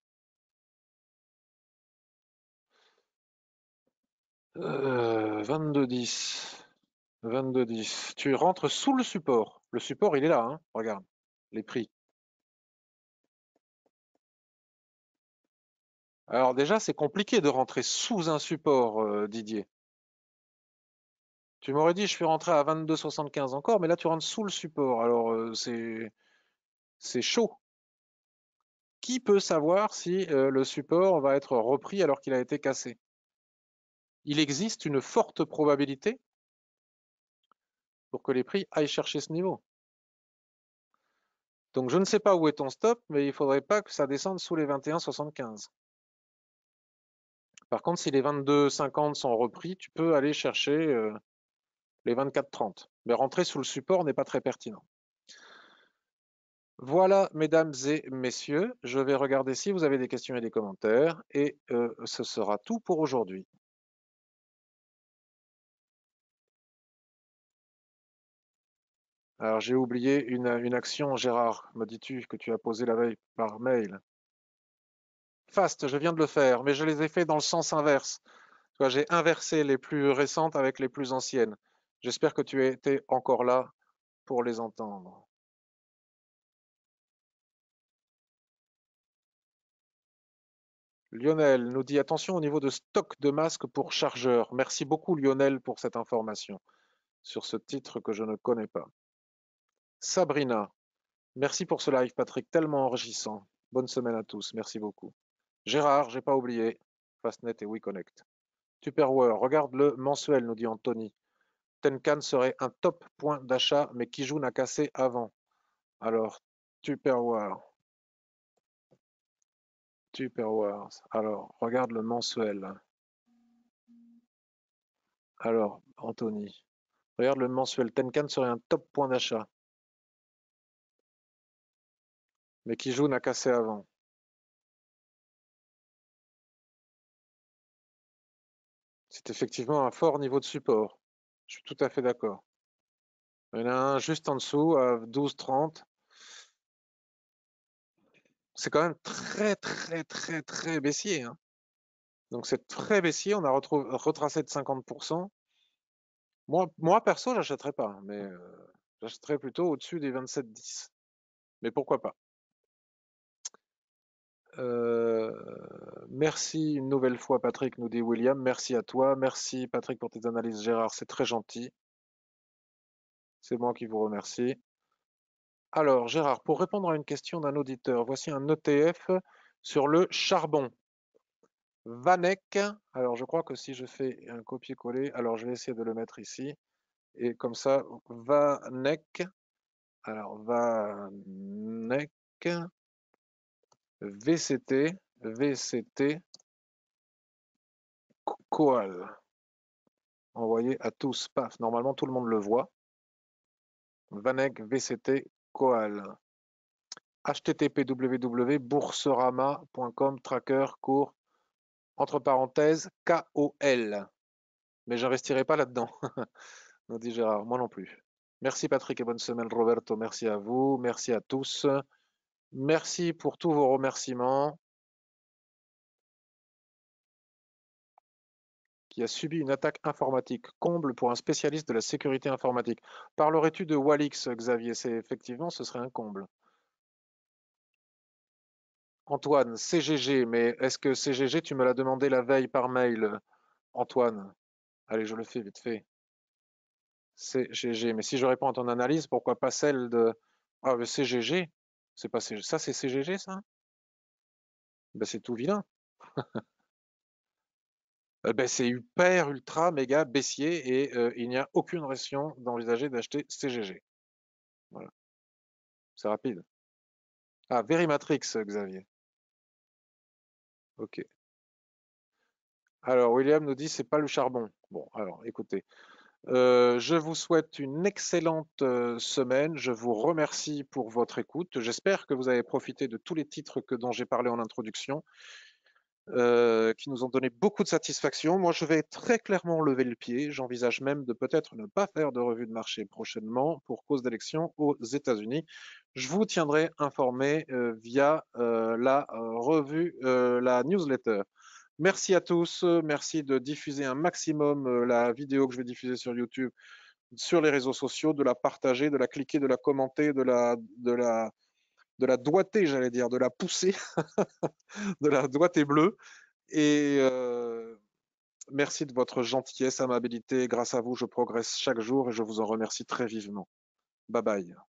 Speaker 1: 22,10. 22,10. Tu rentres sous le support. Le support, il est là, hein. Regarde, les prix. Alors déjà, c'est compliqué de rentrer sous un support, Didier. Tu m'aurais dit, je suis rentré à 22,75 encore, mais là, tu rentres sous le support. Alors, c'est chaud. Qui peut savoir si le support va être repris alors qu'il a été cassé? Il existe une forte probabilité pour que les prix aillent chercher ce niveau. Donc, je ne sais pas où est ton stop, mais il ne faudrait pas que ça descende sous les 21,75. Par contre, si les 22,50 sont repris, tu peux aller chercher les 24,30. Mais rentrer sous le support n'est pas très pertinent. Voilà, mesdames et messieurs, je vais regarder si vous avez des questions et des commentaires, et ce sera tout pour aujourd'hui. Alors, j'ai oublié une action, Gérard, me dis-tu, que tu as posée la veille par mail. Fast, je viens de le faire, mais je les ai fait dans le sens inverse. J'ai inversé les plus récentes avec les plus anciennes. J'espère que tu étais encore là pour les entendre. Lionel nous dit attention au niveau de stock de masques pour chargeurs. Merci beaucoup Lionel pour cette information sur ce titre que je ne connais pas. Sabrina, merci pour ce live Patrick, tellement enrichissant. Bonne semaine à tous, merci beaucoup. Gérard, j'ai pas oublié. Fastnet et WeConnect. Tupperware, regarde le mensuel, nous dit Anthony. Tenkan serait un top point d'achat, mais Kijun a cassé avant. Alors, Tupperware. Tupperware. Alors, regarde le mensuel. Alors, Anthony. Regarde le mensuel. Tenkan serait un top point d'achat. Mais Kijun a cassé avant. C'est effectivement un fort niveau de support. Je suis tout à fait d'accord. Il y en a un juste en dessous, à 12,30. C'est quand même très, très, très, très baissier, hein. Donc c'est très baissier. On a retracé de 50%. Moi perso, j'achèterais pas, mais j'achèterais plutôt au-dessus des 27,10. Mais pourquoi pas? Euh, Merci une nouvelle fois, Patrick, nous dit William. Merci à toi. Merci, Patrick, pour tes analyses, Gérard. C'est très gentil. C'est moi qui vous remercie. Alors, Gérard, pour répondre à une question d'un auditeur, voici un ETF sur le charbon. Vanek. Alors, je crois que si je fais un copier-coller, alors je vais essayer de le mettre ici. Et comme ça, Vanek. Alors, Vanek. VCT. Coal. Envoyé à tous. Paf, normalement tout le monde le voit. Vanek VCT Coal. http://bourserama.com tracker court entre parenthèses KOL. Mais j'investirai pas là-dedans, nous dit Gérard. Moi non plus. Merci Patrick et bonne semaine Roberto. Merci à vous. Merci à tous. Merci pour tous vos remerciements. Qui a subi une attaque informatique. Comble pour un spécialiste de la sécurité informatique. Parlerais-tu de Walix, Xavier? C'est effectivement, ce serait un comble. Antoine, CGG, mais est-ce que CGG, tu me l'as demandé la veille par mail, Antoine? Allez, je le fais vite fait. CGG, mais si je réponds à ton analyse, pourquoi pas celle de... Ah, mais CGG, c'est pas CGG. Ça, c'est CGG, ça? Ben, c'est tout vilain. Ben, c'est hyper, ultra, méga baissier et il n'y a aucune raison d'envisager d'acheter CGG. Voilà, c'est rapide. Ah, Verimatrix, Xavier. Ok. Alors, William nous dit c'est pas le charbon. Bon, alors, écoutez. Je vous souhaite une excellente semaine. Je vous remercie pour votre écoute. J'espère que vous avez profité de tous les titres dont j'ai parlé en introduction, qui nous ont donné beaucoup de satisfaction. Moi, je vais très clairement lever le pied. J'envisage même de peut-être ne pas faire de revue de marché prochainement pour cause d'élections aux États-Unis. Je vous tiendrai informé via la revue, la newsletter. Merci à tous. Merci de diffuser un maximum la vidéo que je vais diffuser sur YouTube, sur les réseaux sociaux, de la partager, de la cliquer, de la commenter, de la doigter, j'allais dire, de la pousser, de la doigter bleue. Et Merci de votre gentillesse, amabilité. Grâce à vous, je progresse chaque jour et je vous en remercie très vivement. Bye bye.